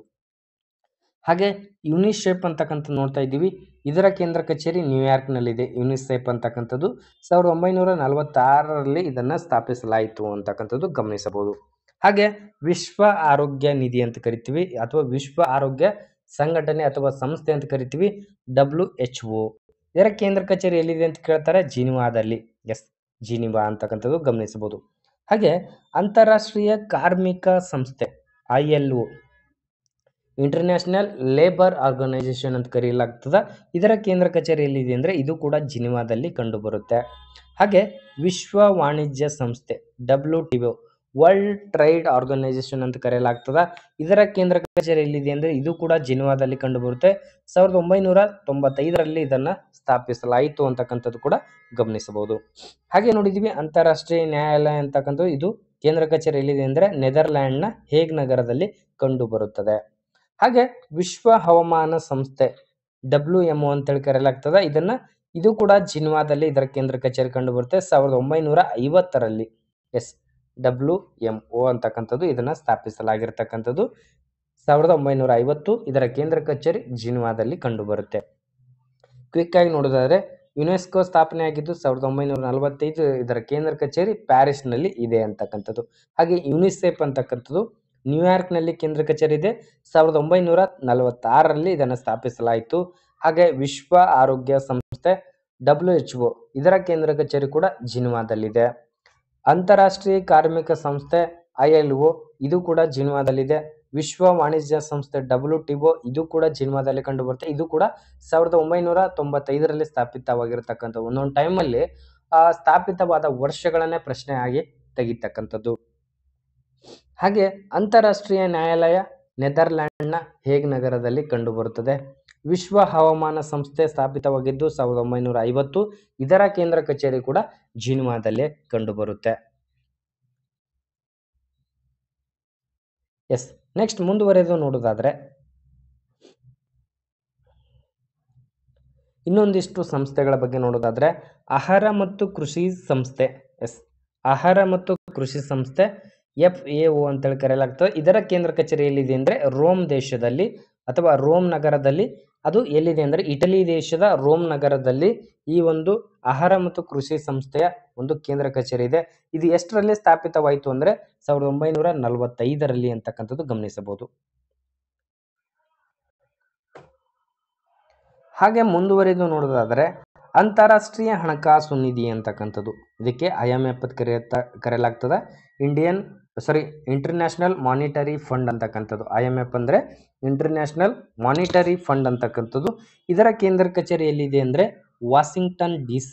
ಹಾಗೆ ಯುನಿಸೆಫ್ ಅಂತಕ್ಕಂಥ ನೋಡ್ತಾ ಇದ್ದೀವಿ, ಇದರ ಕೇಂದ್ರ ಕಚೇರಿ ನ್ಯೂಯಾರ್ಕ್ನಲ್ಲಿದೆ. ಯುನಿಸೆಫ್ ಅಂತಕ್ಕಂಥದ್ದು 1946ರಲ್ಲಿ ಇದನ್ನ ಸ್ಥಾಪಿಸಲಾಯಿತು ಅಂತಕ್ಕಂಥದ್ದು ಗಮನಿಸಬಹುದು. ಹಾಗೆ ವಿಶ್ವ ಆರೋಗ್ಯ ನಿಧಿ ಅಂತ ಕರಿತೀವಿ, ಅಥವಾ ವಿಶ್ವ ಆರೋಗ್ಯ ಸಂಘಟನೆ ಅಥವಾ ಸಂಸ್ಥೆ ಅಂತ ಕರಿತೀವಿ, WHO. ಇದರ ಕೇಂದ್ರ ಕಚೇರಿ ಎಲ್ಲಿದೆ ಅಂತ ಕೇಳ್ತಾರೆ, ಜಿನಿವಾದಲ್ಲಿ. ಜಿನಿವಾ ಅಂತಕ್ಕಂಥದ್ದು ಗಮನಿಸಬಹುದು. ಹಾಗೆ ಅಂತಾರಾಷ್ಟ್ರೀಯ ಕಾರ್ಮಿಕ ಸಂಸ್ಥೆ ILO, ಇಂಟರ್ನ್ಯಾಷನಲ್ ಲೇಬರ್ ಆರ್ಗನೈಸೇಷನ್ ಅಂತ ಕರೆಯಲಾಗ್ತದೆ. ಇದರ ಕೇಂದ್ರ ಕಚೇರಿ ಎಲ್ಲಿದೆ ಅಂದ್ರೆ ಇದು ಕೂಡ ಜಿನಿವಾದಲ್ಲಿ ಕಂಡು ಬರುತ್ತೆ. ಹಾಗೆ ವಿಶ್ವ ವಾಣಿಜ್ಯ ಸಂಸ್ಥೆ WTO, ವರ್ಲ್ಡ್ ಟ್ರೇಡ್ ಆರ್ಗನೈಸೇಷನ್ ಅಂತ ಕರೆಯಲಾಗ್ತದೆ. ಇದರ ಕೇಂದ್ರ ಕಚೇರಿ ಎಲ್ಲಿದೆ ಅಂದ್ರೆ ಇದು ಕೂಡ ಜಿನಿವಾದಲ್ಲಿ ಕಂಡು ಬರುತ್ತೆ. 1995ರಲ್ಲಿ ಇದನ್ನ ಸ್ಥಾಪಿಸಲಾಯಿತು ಅಂತಕ್ಕಂಥದ್ದು ಕೂಡ ಗಮನಿಸಬಹುದು. ಹಾಗೆ ನೋಡಿದೀವಿ ಅಂತಾರಾಷ್ಟ್ರೀಯ ನ್ಯಾಯಾಲಯ ಅಂತಕ್ಕಂಥದ್ದು ಇದು ಕೇಂದ್ರ ಕಚೇರಿ ಎಲ್ಲಿದೆ ಅಂದ್ರೆ ನೆದರ್ಲ್ಯಾಂಡ್ನ ಹೇಗ್ ನಗರದಲ್ಲಿ ಕಂಡು ಬರುತ್ತದೆ. ಹಾಗೆ ವಿಶ್ವ ಹವಾಮಾನ ಸಂಸ್ಥೆ WMO ಅಂತೇಳಿ ಕರೆಯಲಾಗ್ತದೆ. ಇದು ಕೂಡ ಜಿನಿವಾದಲ್ಲಿ ಇದರ ಕೇಂದ್ರ ಕಚೇರಿ ಕಂಡು ಬರುತ್ತೆ. 1950ರಲ್ಲಿ WMO ಅಂತಕ್ಕಂಥದ್ದು ಇದನ್ನ ಸ್ಥಾಪಿಸಲಾಗಿರ್ತಕ್ಕಂಥದ್ದು 1950. ಇದರ ಕೇಂದ್ರ ಕಚೇರಿ ಜಿನಿವಾದಲ್ಲಿ ಕಂಡು ಬರುತ್ತೆ. ಕ್ವಿಕ್ ಆಗಿ ನೋಡೋದಾದ್ರೆ ಯುನೆಸ್ಕೋ ಸ್ಥಾಪನೆ ಆಗಿದ್ದು 1945, ಇದರ ಕೇಂದ್ರ ಕಚೇರಿ ಪ್ಯಾರಿಸ್ನಲ್ಲಿ ಇದೆ ಅಂತಕ್ಕಂಥದ್ದು. ಹಾಗೆ ಯುನಿಸೆಫ್ ಅಂತಕ್ಕಂಥದ್ದು ನ್ಯೂಯಾರ್ಕ್ನಲ್ಲಿ ಕೇಂದ್ರ ಕಚೇರಿ ಇದೆ. 1946ರಲ್ಲಿ ಇದನ್ನು ಸ್ಥಾಪಿಸಲಾಯಿತು. ಹಾಗೆ ವಿಶ್ವ ಆರೋಗ್ಯ ಸಂಸ್ಥೆ WHO ಇದರ ಕೇಂದ್ರ ಕಚೇರಿ ಕೂಡ ಜಿನಿವಾದಲ್ಲಿದೆ. ಅಂತಾರಾಷ್ಟ್ರೀಯ ಕಾರ್ಮಿಕ ಸಂಸ್ಥೆ ILO ಇದು ಕೂಡ ಜಿನಿವಾದಲ್ಲಿದೆ. ವಿಶ್ವ ವಾಣಿಜ್ಯ ಸಂಸ್ಥೆ WTO ಇದು ಕೂಡ ಜಿನಿವಾದಲ್ಲಿ ಕಂಡು ಬರುತ್ತೆ. ಇದು ಕೂಡ 1995ರಲ್ಲಿ ಸ್ಥಾಪಿತವಾಗಿರತಕ್ಕಂಥ ಒಂದೊಂದು ಟೈಮಲ್ಲಿ ಸ್ಥಾಪಿತವಾದ ವರ್ಷಗಳನ್ನೇ ಪ್ರಶ್ನೆ ಆಗಿ ತೆಗಿತಕ್ಕಂಥದ್ದು. ಹಾಗೆ ಅಂತಾರಾಷ್ಟ್ರೀಯ ನ್ಯಾಯಾಲಯ ನೆದರ್ಲ್ಯಾಂಡ್ನ ಹೇಗ್ ನಗರದಲ್ಲಿ ಕಂಡುಬರುತ್ತದೆ. ವಿಶ್ವ ಹವಾಮಾನ ಸಂಸ್ಥೆ ಸ್ಥಾಪಿತವಾಗಿದ್ದು 1950. ಇದರ ಕೇಂದ್ರ ಕಚೇರಿ ಕೂಡ ಜಿನಿವಾದಲ್ಲೇ ಕಂಡುಬರುತ್ತೆ. ಎಸ್, ನೆಕ್ಸ್ಟ್ ಮುಂದುವರೆದು ನೋಡೋದಾದ್ರೆ ಇನ್ನೊಂದಿಷ್ಟು ಸಂಸ್ಥೆಗಳ ಬಗ್ಗೆ ನೋಡೋದಾದ್ರೆ ಆಹಾರ ಮತ್ತು ಕೃಷಿ ಸಂಸ್ಥೆ. ಎಸ್, ಆಹಾರ ಮತ್ತು ಕೃಷಿ ಸಂಸ್ಥೆ FAO ಅಂತೇಳಿ ಕರೆಯಲಾಗ್ತದೆ. ಇದರ ಕೇಂದ್ರ ಕಚೇರಿ ಎಲ್ಲಿದೆ ಅಂದರೆ ರೋಮ್ ದೇಶದಲ್ಲಿ ಅಥವಾ ರೋಮ್ ನಗರದಲ್ಲಿ. ಅದು ಎಲ್ಲಿದೆ ಅಂದರೆ ಇಟಲಿ ದೇಶದ ರೋಮ್ ನಗರದಲ್ಲಿ ಈ ಒಂದು ಆಹಾರ ಮತ್ತು ಕೃಷಿ ಸಂಸ್ಥೆಯ ಒಂದು ಕೇಂದ್ರ ಕಚೇರಿ ಇದೆ. ಇದು ಎಷ್ಟರಲ್ಲಿ ಸ್ಥಾಪಿತವಾಯಿತು ಅಂದರೆ 1945ರಲ್ಲಿ ಅಂತಕ್ಕಂಥದ್ದು ಗಮನಿಸಬಹುದು. ಹಾಗೆ ಮುಂದುವರಿದು ನೋಡೋದಾದರೆ ಅಂತಾರಾಷ್ಟ್ರೀಯ ಹಣಕಾಸು ನಿಧಿ ಅಂತಕ್ಕಂಥದ್ದು, ಇದಕ್ಕೆ IMF ಕರೆಯಲಾಗ್ತದೆ. ಇಂಟರ್ನ್ಯಾಷನಲ್ ಮಾನಿಟರಿ ಫಂಡ್ ಅಂತಕ್ಕಂಥದ್ದು. IMF ಅಂದರೆ ಇಂಟರ್ನ್ಯಾಷನಲ್ ಮಾನಿಟರಿ ಫಂಡ್ ಅಂತಕ್ಕಂಥದ್ದು. ಇದರ ಕೇಂದ್ರ ಕಚೇರಿ ಎಲ್ಲಿದೆ ಅಂದರೆ ವಾಷಿಂಗ್ಟನ್ DC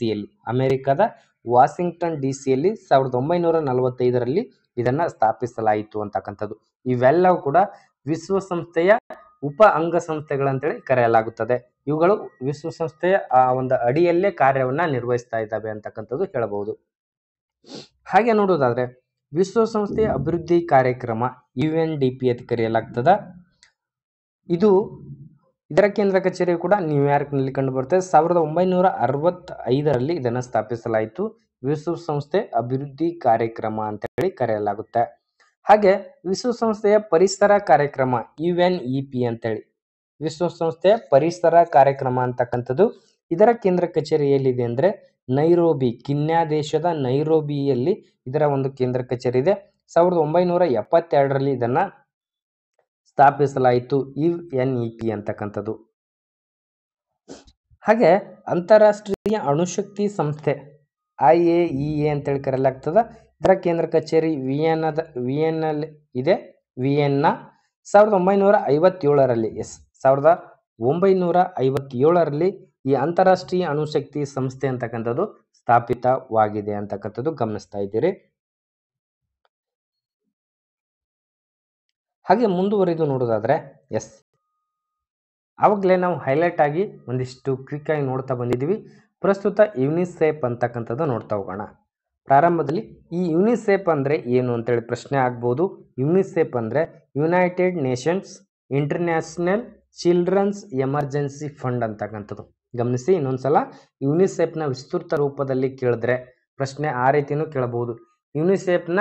ಅಮೆರಿಕದ ವಾಷಿಂಗ್ಟನ್ DCಯಲ್ಲಿ 1945ರಲ್ಲಿ ಇದನ್ನ ಸ್ಥಾಪಿಸಲಾಯಿತು ಅಂತಕ್ಕಂಥದ್ದು. ಇವೆಲ್ಲವೂ ಕೂಡ ವಿಶ್ವಸಂಸ್ಥೆಯ ಉಪ ಅಂಗಸಂಸ್ಥೆಗಳಂತೇಳಿ ಕರೆಯಲಾಗುತ್ತದೆ. ಇವುಗಳು ವಿಶ್ವಸಂಸ್ಥೆಯ ಒಂದು ಅಡಿಯಲ್ಲೇ ಕಾರ್ಯವನ್ನ ನಿರ್ವಹಿಸ್ತಾ ಇದ್ದಾವೆ ಅಂತಕ್ಕಂಥದ್ದು ಹೇಳಬಹುದು. ಹಾಗೆ ನೋಡೋದಾದ್ರೆ ವಿಶ್ವಸಂಸ್ಥೆಯ ಅಭಿವೃದ್ಧಿ ಕಾರ್ಯಕ್ರಮ UNDP ಅಂತ ಕರೆಯಲಾಗ್ತದ. ಇದರ ಕೇಂದ್ರ ಕಚೇರಿ ಕೂಡ ನ್ಯೂಯಾರ್ಕ್ನಲ್ಲಿ ಕಂಡು ಬರುತ್ತದೆ. 1965ರಲ್ಲಿ ಇದನ್ನು ಸ್ಥಾಪಿಸಲಾಯಿತು. ವಿಶ್ವಸಂಸ್ಥೆ ಅಭಿವೃದ್ಧಿ ಕಾರ್ಯಕ್ರಮ ಅಂತ ಹೇಳಿ ಕರೆಯಲಾಗುತ್ತೆ. ಹಾಗೆ ವಿಶ್ವಸಂಸ್ಥೆಯ ಪರಿಸರ ಕಾರ್ಯಕ್ರಮ UNEP ಅಂತೇಳಿ, ವಿಶ್ವಸಂಸ್ಥೆಯ ಪರಿಸರ ಕಾರ್ಯಕ್ರಮ ಅಂತಕ್ಕಂಥದ್ದು. ಇದರ ಕೇಂದ್ರ ಕಚೇರಿ ಎಲ್ಲಿದೆ ಅಂದರೆ ನೈರೋಬಿ, ಕೆನ್ಯಾ ದೇಶದ ನೈರೋಬಿಯಲ್ಲಿ ಇದರ ಒಂದು ಕೇಂದ್ರ ಕಚೇರಿ ಇದೆ. 1972ರಲ್ಲಿ ಇದನ್ನ ಸ್ಥಾಪಿಸಲಾಯಿತು UNEP ಅಂತಕ್ಕಂಥದ್ದು. ಹಾಗೆ ಅಂತಾರಾಷ್ಟ್ರೀಯ ಅಣುಶಕ್ತಿ ಸಂಸ್ಥೆ IAEA ಅಂತೇಳಿ ಕರೆಯಲಾಗ್ತದ. ಇದರ ಕೇಂದ್ರ ಕಚೇರಿ ವಿಯೆನ್ನಾದಲ್ಲಿ ಇದೆ. ವಿಯೆನ್ನಾ 1957ರಲ್ಲಿ 1957ರಲ್ಲಿ ಈ ಅಂತಾರಾಷ್ಟ್ರೀಯ ಅಣುಶಕ್ತಿ ಸಂಸ್ಥೆ ಅಂತಕ್ಕಂಥದ್ದು ಸ್ಥಾಪಿತವಾಗಿದೆ ಅಂತಕ್ಕಂಥದ್ದು ಗಮನಿಸ್ತಾ ಇದ್ದೀರಿ. ಹಾಗೆ ಮುಂದುವರಿದು ನೋಡೋದಾದ್ರೆ ಆವಾಗಲೇ ನಾವು ಹೈಲೈಟ್ ಆಗಿ ಒಂದಿಷ್ಟು ಕ್ವಿಕ್ ಆಗಿ ನೋಡ್ತಾ ಬಂದಿದ್ದೀವಿ. ಪ್ರಸ್ತುತ ಯುನಿಸೆಫ್ ಅಂತಕ್ಕಂಥದ್ದು ನೋಡ್ತಾ ಹೋಗೋಣ. ಪ್ರಾರಂಭದಲ್ಲಿ ಈ ಯುನಿಸೆಫ್ ಅಂದರೆ ಏನು ಅಂತೇಳಿ ಪ್ರಶ್ನೆ ಆಗ್ಬೋದು. ಯುನಿಸೆಫ್ ಅಂದರೆ United Nations International children's emergency fund ಅಂತಕ್ಕಂಥದ್ದು. ಗಮನಿಸಿ, ಇನ್ನೊಂದ್ಸಲ ಯುನಿಸೆಫ್ನ ವಿಸ್ತೃತ ರೂಪದಲ್ಲಿ ಕೇಳಿದ್ರೆ ಪ್ರಶ್ನೆ ಆ ರೀತಿನೂ ಕೇಳಬಹುದು. ಯುನಿಸೆಫ್ನ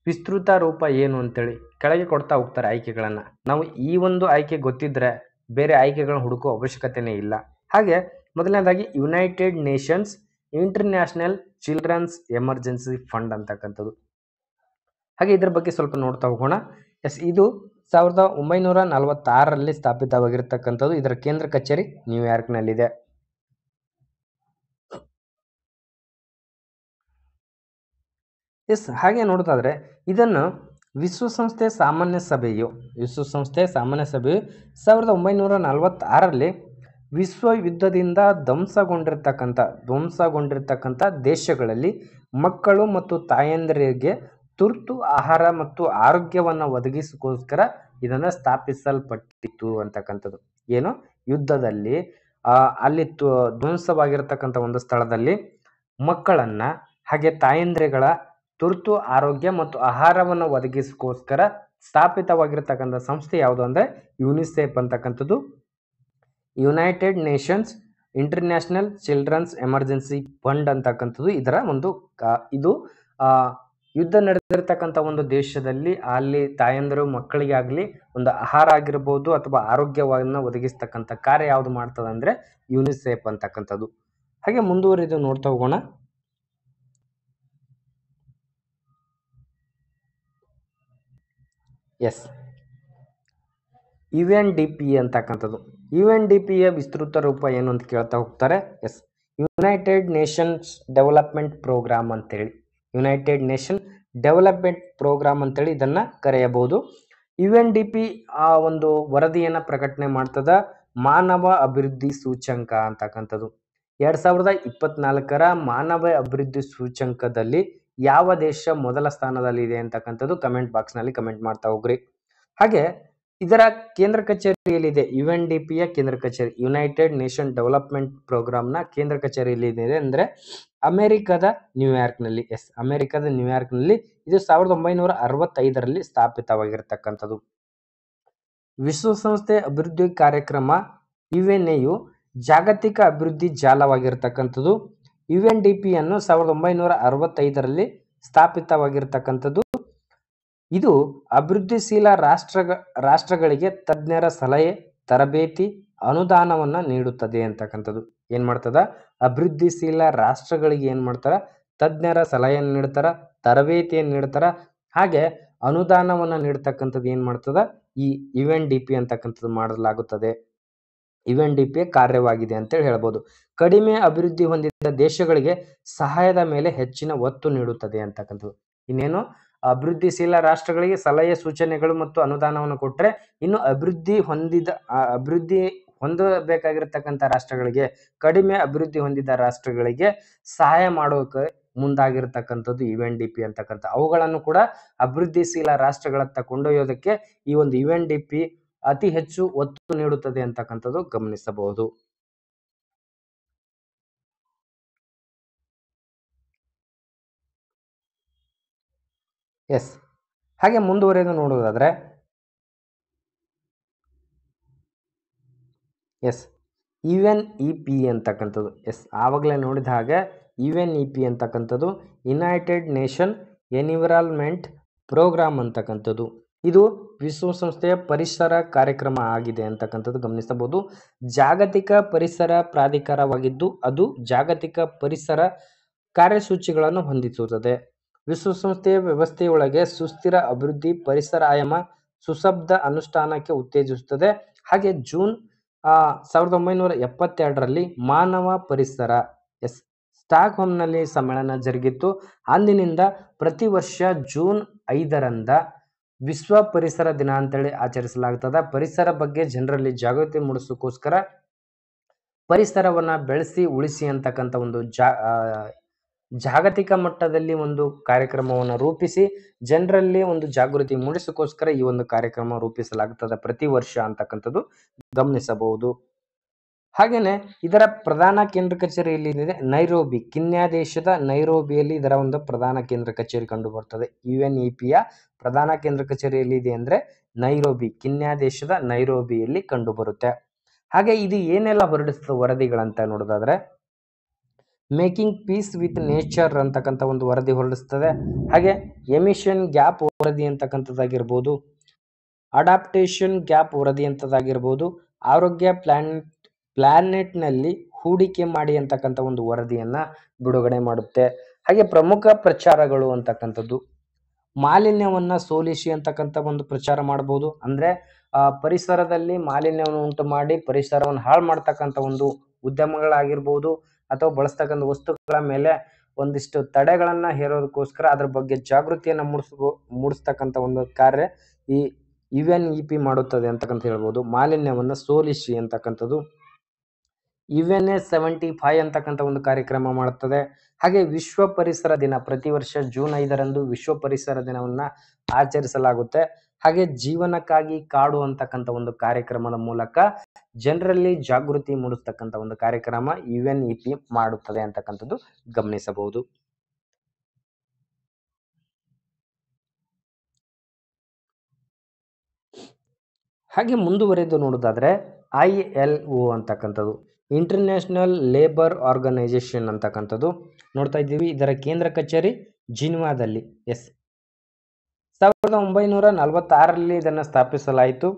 ವಿಸ್ತೃತ ರೂಪ ಏನು ಅಂತೇಳಿ ಕೆಳಗೆ ಕೊಡ್ತಾ ಹೋಗ್ತಾರೆ ಆಯ್ಕೆಗಳನ್ನು. ನಾವು ಈ ಒಂದು ಆಯ್ಕೆ ಗೊತ್ತಿದ್ರೆ ಬೇರೆ ಆಯ್ಕೆಗಳನ್ನ ಹುಡುಕೋ ಅವಶ್ಯಕತೆನೇ ಇಲ್ಲ. ಹಾಗೆ ಮೊದಲನೇದಾಗಿ United Nations International children's emergency fund ಅಂತಕ್ಕಂಥದ್ದು. ಹಾಗೆ ಇದ್ರ ಬಗ್ಗೆ ಸ್ವಲ್ಪ ನೋಡ್ತಾ ಹೋಗೋಣ. ಇದು 1946ರಲ್ಲಿ ಸ್ಥಾಪಿತವಾಗಿರ್ತಕ್ಕಂಥದ್ದು. ಇದರ ಕೇಂದ್ರ ಕಚೇರಿ ನ್ಯೂಯಾರ್ಕ್ನಲ್ಲಿದೆ. ಹಾಗೆ ನೋಡೋದಾದ್ರೆ ಇದನ್ನು ವಿಶ್ವಸಂಸ್ಥೆ ಸಾಮಾನ್ಯ ಸಭೆಯು 1946ರಲ್ಲಿ ವಿಶ್ವ ಯುದ್ಧದಿಂದ ಧ್ವಂಸಗೊಂಡಿರ್ತಕ್ಕಂಥ ದೇಶಗಳಲ್ಲಿ ಮಕ್ಕಳು ಮತ್ತು ತಾಯಂದಿರಿಗೆ ತುರ್ತು ಆಹಾರ ಮತ್ತು ಆರೋಗ್ಯವನ್ನು ಒದಗಿಸೋಸ್ಕರ ಇದನ್ನು ಸ್ಥಾಪಿಸಲ್ಪಟ್ಟಿತ್ತು ಅಂತಕ್ಕಂಥದ್ದು. ಏನು, ಯುದ್ಧದಲ್ಲಿ ಅಲ್ಲಿ ಧ್ವಂಸವಾಗಿರ್ತಕ್ಕಂಥ ಒಂದು ಸ್ಥಳದಲ್ಲಿ ಮಕ್ಕಳನ್ನ ಹಾಗೆ ತಾಯಂದಿರುಗಳ ತುರ್ತು ಆರೋಗ್ಯ ಮತ್ತು ಆಹಾರವನ್ನು ಒದಗಿಸೋಸ್ಕರ ಸ್ಥಾಪಿತವಾಗಿರ್ತಕ್ಕಂಥ ಸಂಸ್ಥೆ ಯಾವುದು ಅಂದರೆ ಯುನಿಸೆಫ್ ಅಂತಕ್ಕಂಥದ್ದು. United Nations International children's emergency fund ಅಂತಕ್ಕಂಥದ್ದು ಇದರ ಒಂದು ಇದು ಯುದ್ಧ ನಡೆದಿರ್ತಕ್ಕಂಥ ಒಂದು ದೇಶದಲ್ಲಿ ಅಲ್ಲಿ ತಾಯಂದಿರು ಮಕ್ಕಳಿಗಾಗಲಿ ಒಂದು ಆಹಾರ ಆಗಿರ್ಬೋದು ಅಥವಾ ಆರೋಗ್ಯವನ್ನು ಒದಗಿಸ್ತಕ್ಕಂಥ ಕಾರ್ಯ ಯಾವುದು ಮಾಡ್ತದೆ ಅಂದರೆ ಯುನಿಸೆಫ್ ಅಂತಕ್ಕಂಥದ್ದು. ಹಾಗೆ ಮುಂದುವರಿದು ನೋಡ್ತಾ ಹೋಗೋಣ. UNDP ಅಂತಕ್ಕಂಥದ್ದು. UNDPಯ ವಿಸ್ತೃತ ರೂಪ ಏನು ಅಂತ ಕೇಳ್ತಾ ಹೋಗ್ತಾರೆ. Yes, United Nations development programme ಅಂತೇಳಿ, ಯುನೈಟೆಡ್ ನೇಷನ್ ಡೆವಲಪ್ಮೆಂಟ್ ಪ್ರೋಗ್ರಾಮ್ ಅಂತೇಳಿ ಇದನ್ನ ಕರೆಯಬಹುದು. UNDP ಆ ಒಂದು ವರದಿಯನ್ನ ಪ್ರಕಟಣೆ ಮಾಡ್ತದ ಮಾನವ ಅಭಿವೃದ್ಧಿ ಸೂಚ್ಯಂಕ ಅಂತಕ್ಕಂಥದ್ದು. 2024ರ ಮಾನವ ಅಭಿವೃದ್ಧಿ ಸೂಚ್ಯಂಕದಲ್ಲಿ ಯಾವ ದೇಶ ಮೊದಲ ಸ್ಥಾನದಲ್ಲಿ ಇದೆ ಅಂತಕ್ಕಂಥದ್ದು ಕಮೆಂಟ್ ಬಾಕ್ಸ್ ನಲ್ಲಿ ಕಮೆಂಟ್ ಮಾಡ್ತಾ ಹೋಗ್ರಿ. ಹಾಗೆ ಇದರ ಕೇಂದ್ರ ಕಚೇರಿ ಎಲ್ಲಿದೆ? UNDPಯ ಕೇಂದ್ರ ಕಚೇರಿ, ಯುನೈಟೆಡ್ ನೇಷನ್ ಡೆವಲಪ್ಮೆಂಟ್ ಪ್ರೋಗ್ರಾಮ್ನ ಕೇಂದ್ರ ಕಚೇರಿ ಎಲ್ಲಿದೆ ಅಂದ್ರೆ ಅಮೆರಿಕದ ನ್ಯೂಯಾರ್ಕ್ ನಲ್ಲಿ. ಎಸ್, ಅಮೆರಿಕದ ನ್ಯೂಯಾರ್ಕ್ ನಲ್ಲಿ. ಇದು 1965ರಲ್ಲಿ ಸ್ಥಾಪಿತವಾಗಿರ್ತಕ್ಕಂಥದ್ದು. ವಿಶ್ವಸಂಸ್ಥೆ ಅಭಿವೃದ್ಧಿ ಕಾರ್ಯಕ್ರಮ UNAಯು ಜಾಗತಿಕ ಅಭಿವೃದ್ಧಿ ಜಾಲವಾಗಿರ್ತಕ್ಕಂಥದ್ದು. UNDPಯನ್ನು 1965ರಲ್ಲಿ ಸ್ಥಾಪಿತವಾಗಿರ್ತಕ್ಕಂಥದ್ದು. ಇದು ಅಭಿವೃದ್ಧಿಶೀಲ ರಾಷ್ಟ್ರಗಳಿಗೆ ತಜ್ಞರ ಸಲಹೆ, ತರಬೇತಿ, ಅನುದಾನವನ್ನ ನೀಡುತ್ತದೆ ಅಂತಕ್ಕಂಥದ್ದು. ಏನ್ ಮಾಡ್ತದ? ಅಭಿವೃದ್ಧಿಶೀಲ ರಾಷ್ಟ್ರಗಳಿಗೆ ಏನ್ ಮಾಡ್ತಾರ? ತಜ್ಞರ ಸಲಹೆಯನ್ನು ನೀಡ್ತಾರ, ತರಬೇತಿಯನ್ನು ನೀಡ್ತಾರ, ಹಾಗೆ ಅನುದಾನವನ್ನ ನೀಡ್ತಕ್ಕಂಥದ್ದು ಏನ್ ಮಾಡ್ತದ? ಈ UNDP ಅಂತಕ್ಕಂಥದ್ದು ಮಾಡಲಾಗುತ್ತದೆ. UNDP ಕಾರ್ಯವಾಗಿದೆ ಅಂತೇಳಿ ಹೇಳ್ಬೋದು. ಕಡಿಮೆ ಅಭಿವೃದ್ಧಿ ಹೊಂದಿದ ದೇಶಗಳಿಗೆ ಸಹಾಯದ ಮೇಲೆ ಹೆಚ್ಚಿನ ಒತ್ತು ನೀಡುತ್ತದೆ ಅಂತಕ್ಕಂಥದ್ದು. ಇನ್ನೇನು ಅಭಿವೃದ್ಧಿಶೀಲ ರಾಷ್ಟ್ರಗಳಿಗೆ ಸಲಹೆ, ಸೂಚನೆಗಳು ಮತ್ತು ಅನುದಾನವನ್ನು ಕೊಟ್ಟರೆ, ಇನ್ನು ಅಭಿವೃದ್ಧಿ ಹೊಂದಬೇಕಾಗಿರ್ತಕ್ಕಂಥ ರಾಷ್ಟ್ರಗಳಿಗೆ, ಕಡಿಮೆ ಅಭಿವೃದ್ಧಿ ಹೊಂದಿದ ರಾಷ್ಟ್ರಗಳಿಗೆ ಸಹಾಯ ಮಾಡೋಕೆ ಮುಂದಾಗಿರ್ತಕ್ಕಂಥದ್ದು UNDP ಅಂತಕ್ಕಂಥ. ಅವುಗಳನ್ನು ಕೂಡ ಅಭಿವೃದ್ಧಿಶೀಲ ರಾಷ್ಟ್ರಗಳತ್ತ ಕೊಂಡೊಯ್ಯೋದಕ್ಕೆ ಈ ಒಂದು UNDP ಅತಿ ಹೆಚ್ಚು ಒತ್ತು ನೀಡುತ್ತದೆ ಅಂತಕ್ಕಂಥದ್ದು ಗಮನಿಸಬಹುದು. ಎಸ್, ಹಾಗೆ ಮುಂದುವರೆದು ನೋಡುವುದಾದ್ರೆ ಎಸ್, UNEP ಅಂತಕ್ಕಂಥದ್ದು. ಎಸ್, ಆವಾಗಲೇ ನೋಡಿದ ಹಾಗೆ UNEP ಅಂತಕ್ಕಂಥದ್ದು ಯುನೈಟೆಡ್ ನೇಷನ್ ಎನ್ವಿರಾನ್ಮೆಂಟ್ ಪ್ರೋಗ್ರಾಮ್ ಅಂತಕ್ಕಂಥದ್ದು. ಇದು ವಿಶ್ವಸಂಸ್ಥೆಯ ಪರಿಸರ ಕಾರ್ಯಕ್ರಮ ಆಗಿದೆ ಅಂತಕ್ಕಂಥದ್ದು ಗಮನಿಸಬಹುದು. ಜಾಗತಿಕ ಪರಿಸರ ಪ್ರಾಧಿಕಾರವಾಗಿದ್ದು ಅದು ಜಾಗತಿಕ ಪರಿಸರ ಕಾರ್ಯಸೂಚಿಗಳನ್ನು ಹೊಂದಿಸುತ್ತದೆ. ವಿಶ್ವಸಂಸ್ಥೆಯ ವ್ಯವಸ್ಥೆಯೊಳಗೆ ಸುಸ್ಥಿರ ಅಭಿವೃದ್ಧಿ, ಪರಿಸರ ಆಯಾಮ, ಸುಶಬ್ದ ಅನುಷ್ಠಾನಕ್ಕೆ ಉತ್ತೇಜಿಸುತ್ತದೆ. ಹಾಗೆ ಜೂನ್ 1972ರಲ್ಲಿ ಮಾನವ ಪರಿಸರ ಸ್ಟಾಕ್ಹೋಮ್ನಲ್ಲಿ ಸಮ್ಮೇಳನ ಜರುಗಿತ್ತು. ಅಂದಿನಿಂದ ಪ್ರತಿ ವರ್ಷ ಜೂನ್ 5ರಂದ ವಿಶ್ವ ಪರಿಸರ ದಿನ ಅಂತೇಳಿ ಆಚರಿಸಲಾಗುತ್ತದೆ. ಪರಿಸರ ಬಗ್ಗೆ ಜನರಲ್ಲಿ ಜಾಗೃತಿ ಮೂಡಿಸೋಕ್ಕೋಸ್ಕರ ಪರಿಸರವನ್ನ ಬೆಳೆಸಿ ಉಳಿಸಿ ಅಂತಕ್ಕಂಥ ಒಂದು ಜಾಗತಿಕ ಮಟ್ಟದಲ್ಲಿ ಒಂದು ಕಾರ್ಯಕ್ರಮವನ್ನು ರೂಪಿಸಿ ಜನರಲ್ಲಿ ಒಂದು ಜಾಗೃತಿ ಮೂಡಿಸೋಕ್ಕೋಸ್ಕರ ಈ ಒಂದು ಕಾರ್ಯಕ್ರಮ ರೂಪಿಸಲಾಗುತ್ತದೆ ಪ್ರತಿ ವರ್ಷ ಅಂತಕ್ಕಂಥದ್ದು ಗಮನಿಸಬಹುದು. ಹಾಗೇನೆ ಇದರ ಪ್ರಧಾನ ಕೇಂದ್ರ ಕಚೇರಿ ಎಲ್ಲಿದೆ? ನೈರೋಬಿ, ಕೆನ್ಯಾ ದೇಶದ ನೈರೋಬಿಯಲ್ಲಿ ಇದರ ಒಂದು ಪ್ರಧಾನ ಕೇಂದ್ರ ಕಚೇರಿ ಕಂಡು ಬರ್ತದೆ. UNEPಯ ಪ್ರಧಾನ ಕೇಂದ್ರ ಕಚೇರಿ ಎಲ್ಲಿದೆ ಅಂದ್ರೆ ನೈರೋಬಿ, ಕೆನ್ಯಾ ದೇಶದ ನೈರೋಬಿಯಲ್ಲಿ ಕಂಡು ಬರುತ್ತೆ. ಹಾಗೆ ಇದು ಏನೆಲ್ಲ ಹೊರಡಿಸ್ತದೆ ವರದಿಗಳಂತ ನೋಡೋದಾದ್ರೆ ಮೇಕಿಂಗ್ ಪೀಸ್ ವಿತ್ ನೇಚರ್ ಅಂತಕ್ಕಂಥ ಒಂದು ವರದಿ ಹೊರಡಿಸ್ತದೆ. ಹಾಗೆ ಎಮಿಷನ್ ಗ್ಯಾಪ್ ವರದಿ ಅಂತಕ್ಕಂಥದ್ದಾಗಿರ್ಬೋದು, ಅಡಾಪ್ಟೇಷನ್ ಗ್ಯಾಪ್ ವರದಿ ಅಂತದಾಗಿರ್ಬೋದು, ಆರೋಗ್ಯ ಪ್ಲಾನೆಟ್ನಲ್ಲಿ ಹೂಡಿಕೆ ಮಾಡಿ ಅಂತಕ್ಕಂಥ ಒಂದು ವರದಿಯನ್ನ ಬಿಡುಗಡೆ ಮಾಡುತ್ತೆ. ಹಾಗೆ ಪ್ರಮುಖ ಪ್ರಚಾರಗಳು ಅಂತಕ್ಕಂಥದ್ದು ಮಾಲಿನ್ಯವನ್ನ ಸೋಲಿಸಿ ಅಂತಕ್ಕಂಥ ಒಂದು ಪ್ರಚಾರ ಮಾಡಬಹುದು. ಅಂದ್ರೆ ಪರಿಸರದಲ್ಲಿ ಮಾಲಿನ್ಯವನ್ನು ಉಂಟು ಮಾಡಿ ಪರಿಸರವನ್ನು ಹಾಳು ಮಾಡ್ತಕ್ಕಂಥ ಒಂದು ಉದ್ಯಮಗಳಾಗಿರ್ಬೋದು ಅಥವಾ ಬಳಸ್ತಕ್ಕಂಥ ವಸ್ತುಗಳ ಮೇಲೆ ಒಂದಿಷ್ಟು ತಡೆಗಳನ್ನ ಹೇರೋದಕ್ಕೋಸ್ಕರ ಅದ್ರ ಬಗ್ಗೆ ಜಾಗೃತಿಯನ್ನ ಮೂಡಿಸ್ತಕ್ಕಂಥ ಒಂದು ಕಾರ್ಯ ಈ UNEP ಮಾಡುತ್ತದೆ ಅಂತಕ್ಕಂತ ಹೇಳ್ಬೋದು. ಮಾಲಿನ್ಯವನ್ನ ಸೋಲಿಸಿ ಅಂತಕ್ಕಂಥದ್ದು UNA 75 ಅಂತಕ್ಕಂಥ ಒಂದು ಕಾರ್ಯಕ್ರಮ ಮಾಡುತ್ತದೆ. ಹಾಗೆ ವಿಶ್ವ ಪರಿಸರ ದಿನ ಪ್ರತಿ ವರ್ಷ ಜೂನ್ 5ರಂದು ವಿಶ್ವ ಪರಿಸರ ದಿನವನ್ನ ಆಚರಿಸಲಾಗುತ್ತೆ. ಹಾಗೆ ಜೀವನಕ್ಕಾಗಿ ಕಾಡು ಅಂತಕ್ಕಂಥ ಒಂದು ಕಾರ್ಯಕ್ರಮದ ಮೂಲಕ ಜನರಲ್ಲಿ ಜಾಗೃತಿ ಮೂಡಿಸ್ತಕ್ಕಂಥ ಒಂದು ಕಾರ್ಯಕ್ರಮ UNEP ಮಾಡುತ್ತದೆ ಅಂತಕ್ಕಂಥದ್ದು ಗಮನಿಸಬಹುದು. ಹಾಗೆ ಮುಂದುವರೆದು ನೋಡೋದಾದ್ರೆ ILO ಅಂತಕ್ಕಂಥದ್ದು ಇಂಟರ್ನ್ಯಾಷನಲ್ ಲೇಬರ್ ಆರ್ಗನೈಸೇಷನ್ ಅಂತಕ್ಕಂಥದ್ದು ನೋಡ್ತಾ ಇದ್ದೀವಿ. ಇದರ ಕೇಂದ್ರ ಕಚೇರಿ ಜಿನಿವಾದಲ್ಲಿ. 1946ರಲ್ಲಿ ಇದನ್ನು ಸ್ಥಾಪಿಸಲಾಯಿತು.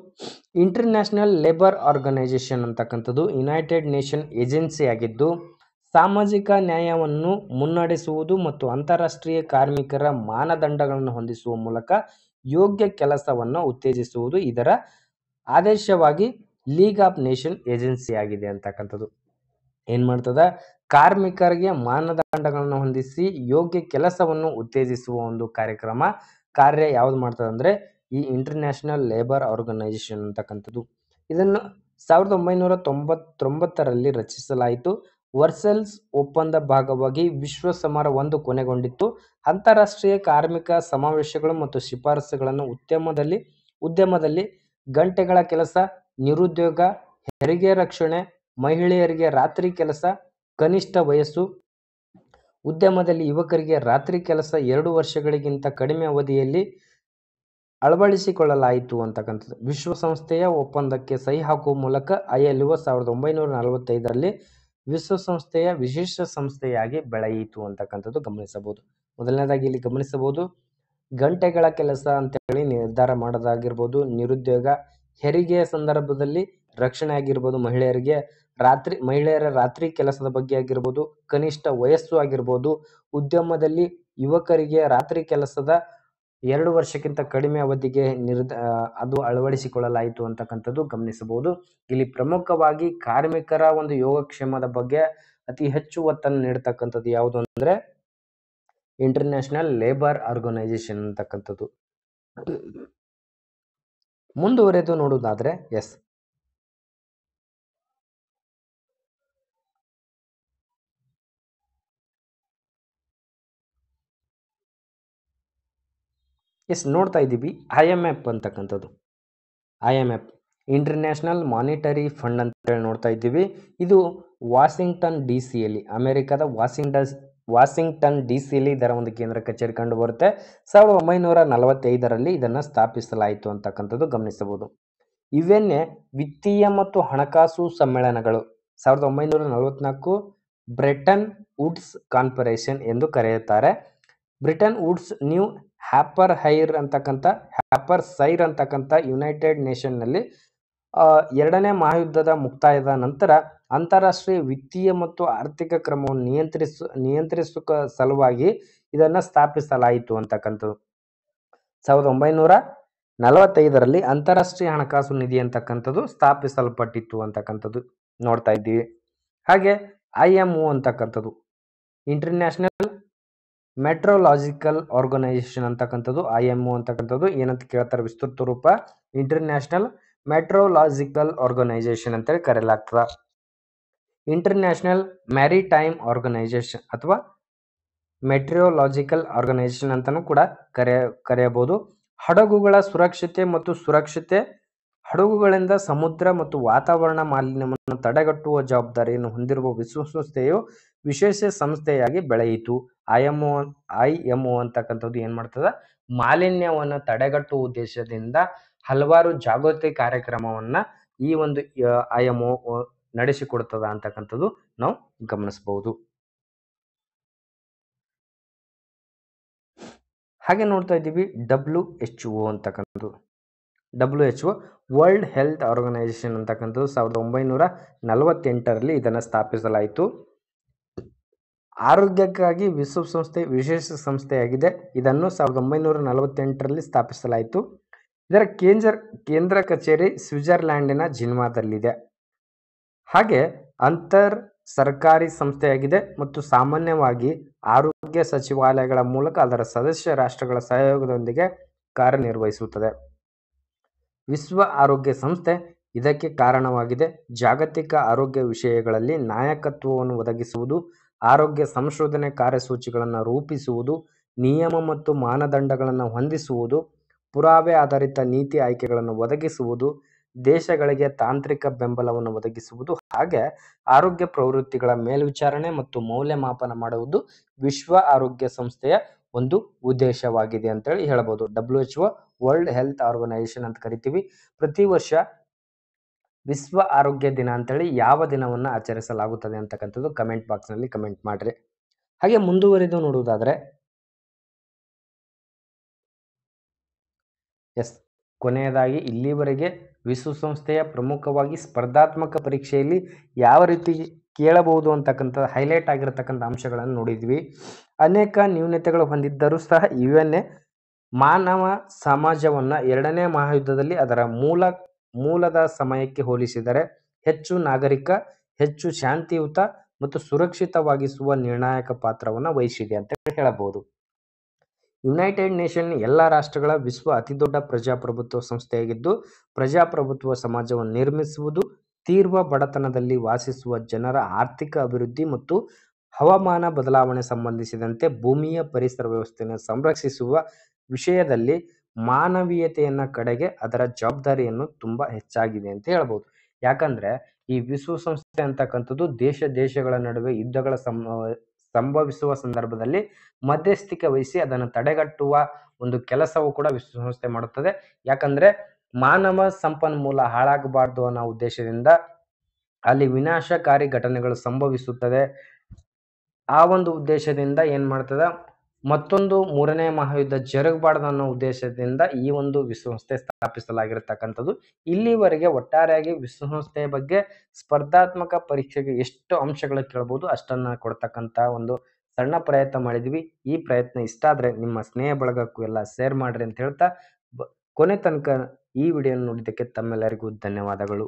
ಇಂಟರ್ನ್ಯಾಷನಲ್ ಲೇಬರ್ ಆರ್ಗನೈಸೇಷನ್ ಅಂತಕ್ಕಂಥದ್ದು ಯುನೈಟೆಡ್ ನೇಷನ್ ಏಜೆನ್ಸಿ ಆಗಿದ್ದು ಸಾಮಾಜಿಕ ನ್ಯಾಯವನ್ನು ಮುನ್ನಡೆಸುವುದು ಮತ್ತು ಅಂತಾರಾಷ್ಟ್ರೀಯ ಕಾರ್ಮಿಕರ ಮಾನದಂಡಗಳನ್ನು ಹೊಂದಿಸುವ ಮೂಲಕ ಯೋಗ್ಯ ಕೆಲಸವನ್ನು ಉತ್ತೇಜಿಸುವುದು ಇದರ ಆದೇಶವಾಗಿ ಲೀಗ್ ಆಫ್ ನೇಷನ್ ಏಜೆನ್ಸಿ ಆಗಿದೆ ಅಂತಕ್ಕಂಥದ್ದು. ಏನ್ ಮಾಡ್ತದ, ಕಾರ್ಮಿಕರಿಗೆ ಮಾನದಂಡಗಳನ್ನು ಹೊಂದಿಸಿ ಯೋಗ್ಯ ಕೆಲಸವನ್ನು ಉತ್ತೇಜಿಸುವ ಒಂದು ಕಾರ್ಯ ಯಾವ್ದು ಮಾಡ್ತದೆ ಅಂದ್ರೆ ಈ ಇಂಟರ್ನ್ಯಾಷನಲ್ ಲೇಬರ್ ಆರ್ಗನೈಸೇಷನ್ ಅಂತಕ್ಕಂಥದ್ದು. ಇದನ್ನು 1999ರಲ್ಲಿ ರಚಿಸಲಾಯಿತು. ವರ್ಸೆಲ್ಸ್ ಒಪ್ಪಂದ ಭಾಗವಾಗಿ ವಿಶ್ವ ಸಮರ 1 ಕೊನೆಗೊಂಡಿತ್ತು. ಅಂತಾರಾಷ್ಟ್ರೀಯ ಕಾರ್ಮಿಕ ಸಮಾವೇಶಗಳು ಮತ್ತು ಶಿಫಾರಸುಗಳನ್ನು ಉದ್ಯಮದಲ್ಲಿ ಗಂಟೆಗಳ ಕೆಲಸ, ನಿರುದ್ಯೋಗ, ಹೆರಿಗೆ ರಕ್ಷಣೆ, ಮಹಿಳೆಯರಿಗೆ ರಾತ್ರಿ ಕೆಲಸ, ಕನಿಷ್ಠ ವಯಸ್ಸು, ಉದ್ಯಮದಲ್ಲಿ ಯುವಕರಿಗೆ ರಾತ್ರಿ ಕೆಲಸ 2 ವರ್ಷಗಳಿಗಿಂತ ಕಡಿಮೆ ಅವಧಿಯಲ್ಲಿ ಅಳವಡಿಸಿಕೊಳ್ಳಲಾಯಿತು ಅಂತಕ್ಕಂಥದ್ದು. ವಿಶ್ವಸಂಸ್ಥೆಯ ಒಪ್ಪಂದಕ್ಕೆ ಸಹಿ ಹಾಕುವ ಮೂಲಕ ILO 1945ರಲ್ಲಿ ವಿಶ್ವಸಂಸ್ಥೆಯ ವಿಶೇಷ ಸಂಸ್ಥೆಯಾಗಿ ಬೆಳೆಯಿತು ಅಂತಕ್ಕಂಥದ್ದು ಗಮನಿಸಬಹುದು. ಮೊದಲನೇದಾಗಿ ಇಲ್ಲಿ ಗಮನಿಸಬಹುದು, ಗಂಟೆಗಳ ಕೆಲಸ ಅಂತೇಳಿ ನಿರ್ಧಾರ ಮಾಡೋದಾಗಿರ್ಬೋದು, ನಿರುದ್ಯೋಗ, ಹೆರಿಗೆಯ ಸಂದರ್ಭದಲ್ಲಿ ರಕ್ಷಣೆ ಆಗಿರ್ಬೋದು, ಮಹಿಳೆಯರ ರಾತ್ರಿ ಕೆಲಸದ ಬಗ್ಗೆ ಆಗಿರ್ಬೋದು, ಕನಿಷ್ಠ ವಯಸ್ಸು ಆಗಿರ್ಬೋದು, ಉದ್ಯಮದಲ್ಲಿ ಯುವಕರಿಗೆ ರಾತ್ರಿ ಕೆಲಸದ 2 ವರ್ಷಕ್ಕಿಂತ ಕಡಿಮೆ ಅವಧಿಗೆ ಅದು ಅಳವಡಿಸಿಕೊಳ್ಳಲಾಯಿತು ಅಂತಕ್ಕಂಥದ್ದು ಗಮನಿಸಬಹುದು. ಇಲ್ಲಿ ಪ್ರಮುಖವಾಗಿ ಕಾರ್ಮಿಕರ ಒಂದು ಯೋಗಕ್ಷೇಮದ ಬಗ್ಗೆ ಅತಿ ಹೆಚ್ಚು ಒತ್ತನ್ನು ನೀಡತಕ್ಕಂಥದ್ದು ಯಾವುದು ಅಂದ್ರೆ ಇಂಟರ್ನ್ಯಾಷನಲ್ ಲೇಬರ್ ಆರ್ಗನೈಸೇಷನ್ ಅಂತಕ್ಕಂಥದ್ದು. ಮುಂದುವರೆದು ನೋಡುವುದಾದ್ರೆ ನೋಡ್ತಾ ಇದ್ದೀವಿ IMF ಅಂತಕ್ಕಂಥದ್ದು. IMF ಇಂಟರ್ನ್ಯಾಷನಲ್ ಮಾನಿಟರಿ ಫಂಡ್ ಅಂತ ಹೇಳಿ ನೋಡ್ತಾ ಇದ್ದೀವಿ. ಇದು ವಾಷಿಂಗ್ಟನ್ DC ಅಮೆರಿಕದ ವಾಷಿಂಗ್ಟನ್ DC ಇದರ ಒಂದು ಕೇಂದ್ರ ಕಚೇರಿ ಕಂಡು ಬರುತ್ತೆ. 1945ರಲ್ಲಿ ಇದನ್ನ ಸ್ಥಾಪಿಸಲಾಯಿತು ಅಂತಕ್ಕಂಥದ್ದು ಗಮನಿಸಬಹುದು. ಇವನ್ನೇ ವಿತ್ತೀಯ ಮತ್ತು ಹಣಕಾಸು ಸಮ್ಮೇಳನಗಳು 1944 ಬ್ರೆಟನ್ ವುಡ್ಸ್ ಕಾನ್ಫರೆನ್ಸ್ ಎಂದು ಕರೆಯುತ್ತಾರೆ. ಬ್ರಿಟನ್ ವುಡ್ಸ್ ನ್ಯೂ ಹ್ಯಾಪರ್ ಸೈರ್ ಅಂತಕ್ಕಂಥ ಯುನೈಟೆಡ್ ನೇಷನ್ ನಲ್ಲಿ 2ನೇ ಮಹಾಯುದ್ಧದ ಮುಕ್ತಾಯದ ನಂತರ ಅಂತಾರಾಷ್ಟ್ರೀಯ ವಿತ್ತೀಯ ಮತ್ತು ಆರ್ಥಿಕ ಕ್ರಮವನ್ನು ನಿಯಂತ್ರಿಸುವ ಸಲುವಾಗಿ ಇದನ್ನ ಸ್ಥಾಪಿಸಲಾಯಿತು ಅಂತಕ್ಕಂಥದ್ದು. 1945ರಲ್ಲಿ ಅಂತಾರಾಷ್ಟ್ರೀಯ ಹಣಕಾಸು ನಿಧಿ ಅಂತಕ್ಕಂಥದ್ದು ಸ್ಥಾಪಿಸಲ್ಪಟ್ಟಿತ್ತು ಅಂತಕ್ಕಂಥದ್ದು ನೋಡ್ತಾ ಇದ್ದೀವಿ. ಹಾಗೆ IMO ಅಂತಕ್ಕಂಥದ್ದು ಇಂಟರ್ನ್ಯಾಷನಲ್ ಮೆಟ್ರೋಲಾಜಿಕಲ್ ಆರ್ಗನೈಸೇಷನ್ ಅಂತಕ್ಕಂಥದ್ದು. IMO ಅಂತಕ್ಕಂಥದ್ದು ಏನಂತ ಕೇಳ್ತಾರೆ, ವಿಸ್ತೃತ ರೂಪ ಇಂಟರ್ನ್ಯಾಷನಲ್ ಮೆಟ್ರೋಲಾಜಿಕಲ್ ಆರ್ಗನೈಸೇಷನ್ ಅಂತೇಳಿ ಕರೆಯಲಾಗ್ತದ. ಇಂಟರ್ನ್ಯಾಷನಲ್ ಮ್ಯಾರಿಟೈಮ್ ಆರ್ಗನೈಸೇಷನ್ ಅಥವಾ ಮೆಟ್ರೋಲಾಜಿಕಲ್ ಆರ್ಗನೈಸೇಷನ್ ಅಂತಾನೂ ಕೂಡ ಕರೆಯಬಹುದು. ಹಡಗುಗಳ ಹಡಗುಗಳಿಂದ ಸಮುದ್ರ ಮತ್ತು ವಾತಾವರಣ ಮಾಲಿನ್ಯವನ್ನು ತಡೆಗಟ್ಟುವ ಜವಾಬ್ದಾರಿಯನ್ನು ಹೊಂದಿರುವ ವಿಶ್ವಸಂಸ್ಥೆಯು ವಿಶೇಷ ಸಂಸ್ಥೆಯಾಗಿ ಬೆಳೆಯಿತು. IMO ಅಂತಕ್ಕಂಥದ್ದು ಏನ್ ಮಾಡ್ತದ, ಮಾಲಿನ್ಯವನ್ನು ತಡೆಗಟ್ಟುವ ಉದ್ದೇಶದಿಂದ ಹಲವಾರು ಜಾಗೃತಿ ಕಾರ್ಯಕ್ರಮವನ್ನ ಈ ಒಂದು IMO ನಡೆಸಿಕೊಡ್ತದ ಅಂತಕ್ಕಂಥದ್ದು ನಾವು ಗಮನಿಸಬಹುದು. ಹಾಗೆ ನೋಡ್ತಾ ಇದ್ದೀವಿ WHO ಅಂತಕ್ಕಂಥದ್ದು. WHO ವರ್ಲ್ಡ್ ಹೆಲ್ತ್ ಆರ್ಗನೈಸೇಷನ್ ಅಂತಕ್ಕಂಥದ್ದು 1948ರಲ್ಲಿ ಇದನ್ನು ಸ್ಥಾಪಿಸಲಾಯಿತು. ಆರೋಗ್ಯಕ್ಕಾಗಿ ವಿಶ್ವಸಂಸ್ಥೆ ವಿಶೇಷ ಸಂಸ್ಥೆಯಾಗಿದೆ. ಇದನ್ನು 1948ರಲ್ಲಿ ಸ್ಥಾಪಿಸಲಾಯಿತು. ಇದರ ಕೇಂದ್ರ ಕಚೇರಿ ಸ್ವಿಟ್ಜರ್ಲ್ಯಾಂಡಿನ ಜಿನೀವಾದಲ್ಲಿದೆ. ಹಾಗೆ ಅಂತರ್ ಸರ್ಕಾರಿ ಸಂಸ್ಥೆಯಾಗಿದೆ ಮತ್ತು ಸಾಮಾನ್ಯವಾಗಿ ಆರೋಗ್ಯ ಸಚಿವಾಲಯಗಳ ಮೂಲಕ ಅದರ ಸದಸ್ಯ ರಾಷ್ಟ್ರಗಳ ಸಹಯೋಗದೊಂದಿಗೆ ಕಾರ್ಯನಿರ್ವಹಿಸುತ್ತದೆ. ವಿಶ್ವ ಆರೋಗ್ಯ ಸಂಸ್ಥೆ ಇದಕ್ಕೆ ಕಾರಣವಾಗಿದೆ. ಜಾಗತಿಕ ಆರೋಗ್ಯ ವಿಷಯಗಳಲ್ಲಿ ನಾಯಕತ್ವವನ್ನು ಒದಗಿಸುವುದು, ಆರೋಗ್ಯ ಸಂಶೋಧನೆ ಕಾರ್ಯಸೂಚಿಗಳನ್ನು ರೂಪಿಸುವುದು, ನಿಯಮ ಮತ್ತು ಮಾನದಂಡಗಳನ್ನು ಹೊಂದಿಸುವುದು, ಪುರಾವೆ ಆಧಾರಿತ ನೀತಿ ಆಯ್ಕೆಗಳನ್ನು ಒದಗಿಸುವುದು, ದೇಶಗಳಿಗೆ ತಾಂತ್ರಿಕ ಬೆಂಬಲವನ್ನು ಒದಗಿಸುವುದು, ಹಾಗೆ ಆರೋಗ್ಯ ಪ್ರವೃತ್ತಿಗಳ ಮೇಲ್ವಿಚಾರಣೆ ಮತ್ತು ಮೌಲ್ಯಮಾಪನ ಮಾಡುವುದು ವಿಶ್ವ ಆರೋಗ್ಯ ಸಂಸ್ಥೆಯ ಒಂದು ಉದ್ದೇಶವಾಗಿದೆ ಅಂತೇಳಿ ಹೇಳಬಹುದು. WHO ವರ್ಲ್ಡ್ ಹೆಲ್ತ್ ಆರ್ಗನೈಸೇಷನ್ ಅಂತ ಕರಿತೀವಿ. ಪ್ರತಿ ವರ್ಷ ವಿಶ್ವ ಆರೋಗ್ಯ ದಿನ ಅಂತೇಳಿ ಯಾವ ದಿನವನ್ನ ಆಚರಿಸಲಾಗುತ್ತದೆ ಅಂತಕ್ಕಂಥದ್ದು ಕಮೆಂಟ್ ಬಾಕ್ಸ್ ನಲ್ಲಿ ಕಮೆಂಟ್ ಮಾಡ್ರಿ. ಹಾಗೆ ಮುಂದುವರಿದು ನೋಡುವುದಾದ್ರೆ ಕೊನೆಯದಾಗಿ ಇಲ್ಲಿವರೆಗೆ ವಿಶ್ವಸಂಸ್ಥೆಯ ಪ್ರಮುಖವಾಗಿ ಸ್ಪರ್ಧಾತ್ಮಕ ಪರೀಕ್ಷೆಯಲ್ಲಿ ಯಾವ ರೀತಿ ಕೇಳಬಹುದು ಅಂತಕ್ಕಂಥ ಹೈಲೈಟ್ ಆಗಿರತಕ್ಕಂಥ ಅಂಶಗಳನ್ನು ನೋಡಿದ್ವಿ. ಅನೇಕ ನ್ಯೂನತೆಗಳು ಹೊಂದಿದ್ದರೂ ಸಹ ಇವನ್ನೇ ಮಾನವ ಸಮಾಜವನ್ನ 2ನೇ ಮಹಾಯುದ್ಧದಲ್ಲಿ ಅದರ ಮೂಲ ಮೂಲದ ಸಮಯಕ್ಕೆ ಹೋಲಿಸಿದರೆ ಹೆಚ್ಚು ನಾಗರಿಕ, ಹೆಚ್ಚು ಶಾಂತಿಯುತ ಮತ್ತು ಸುರಕ್ಷಿತವಾಗಿಸುವ ನಿರ್ಣಾಯಕ ಪಾತ್ರವನ್ನು ವಹಿಸಿದೆ ಅಂತ ಹೇಳಬಹುದು. ಯುನೈಟೆಡ್ ನೇಷನ್ ಎಲ್ಲ ರಾಷ್ಟ್ರಗಳ ವಿಶ್ವ ಅತಿದೊಡ್ಡ ಪ್ರಜಾಪ್ರಭುತ್ವ ಸಂಸ್ಥೆಯಾಗಿದ್ದು, ಪ್ರಜಾಪ್ರಭುತ್ವ ಸಮಾಜವನ್ನು ನಿರ್ಮಿಸುವುದು, ತೀವ್ರ ಬಡತನದಲ್ಲಿ ವಾಸಿಸುವ ಜನರ ಆರ್ಥಿಕ ಅಭಿವೃದ್ಧಿ ಮತ್ತು ಹವಾಮಾನ ಬದಲಾವಣೆ ಸಂಬಂಧಿಸಿದಂತೆ ಭೂಮಿಯ ಪರಿಸರ ವ್ಯವಸ್ಥೆಯನ್ನು ಸಂರಕ್ಷಿಸುವ ವಿಷಯದಲ್ಲಿ ಮಾನವೀಯತೆಯನ್ನ ಕಡೆಗೆ ಅದರ ಜವಾಬ್ದಾರಿಯನ್ನು ತುಂಬಾ ಹೆಚ್ಚಾಗಿದೆ ಅಂತ ಹೇಳ್ಬೋದು. ಯಾಕಂದ್ರೆ ಈ ವಿಶ್ವಸಂಸ್ಥೆ ಅಂತಕ್ಕಂಥದ್ದು ದೇಶಗಳ ನಡುವೆ ಯುದ್ಧಗಳ ಸಂಭವಿಸುವ ಸಂದರ್ಭದಲ್ಲಿ ಮಧ್ಯಸ್ಥಿಕೆ ವಹಿಸಿ ಅದನ್ನು ತಡೆಗಟ್ಟುವ ಒಂದು ಕೆಲಸವೂ ಕೂಡ ವಿಶ್ವಸಂಸ್ಥೆ ಮಾಡುತ್ತದೆ. ಯಾಕಂದ್ರೆ ಮಾನವ ಸಂಪನ್ಮೂಲ ಹಾಳಾಗಬಾರ್ದು ಅನ್ನೋ ಉದ್ದೇಶದಿಂದ ಅಲ್ಲಿ ವಿನಾಶಕಾರಿ ಘಟನೆಗಳು ಸಂಭವಿಸುತ್ತದೆ. ಆ ಒಂದು ಉದ್ದೇಶದಿಂದ ಏನ್ ಮಾಡ್ತದ, ಮತ್ತೊಂದು 3ನೇ ಮಹಾಯುದ್ಧ ಜರುಗಬಾರ್ದು ಅನ್ನೋ ಉದ್ದೇಶದಿಂದ ಈ ಒಂದು ವಿಶ್ವಸಂಸ್ಥೆ ಸ್ಥಾಪಿಸಲಾಗಿರತಕ್ಕಂಥದ್ದು. ಇಲ್ಲಿವರೆಗೆ ಒಟ್ಟಾರೆಯಾಗಿ ವಿಶ್ವಸಂಸ್ಥೆಯ ಬಗ್ಗೆ ಸ್ಪರ್ಧಾತ್ಮಕ ಪರೀಕ್ಷೆಗೆ ಎಷ್ಟು ಅಂಶಗಳು ಕೇಳಬಹುದು ಅಷ್ಟನ್ನ ಕೊಡ್ತಕ್ಕಂಥ ಒಂದು ಸಣ್ಣ ಪ್ರಯತ್ನ ಮಾಡಿದ್ವಿ. ಈ ಪ್ರಯತ್ನ ಇಷ್ಟ ಆದ್ರೆ ನಿಮ್ಮ ಸ್ನೇಹ ಬಳಗಕ್ಕೂ ಎಲ್ಲ ಶೇರ್ ಮಾಡ್ರಿ ಅಂತ ಹೇಳ್ತಾ ಕೊನೆ ತನಕ ಈ ವಿಡಿಯೋ ನೋಡಿದ್ದಕ್ಕೆ ತಮ್ಮೆಲ್ಲರಿಗೂ ಧನ್ಯವಾದಗಳು.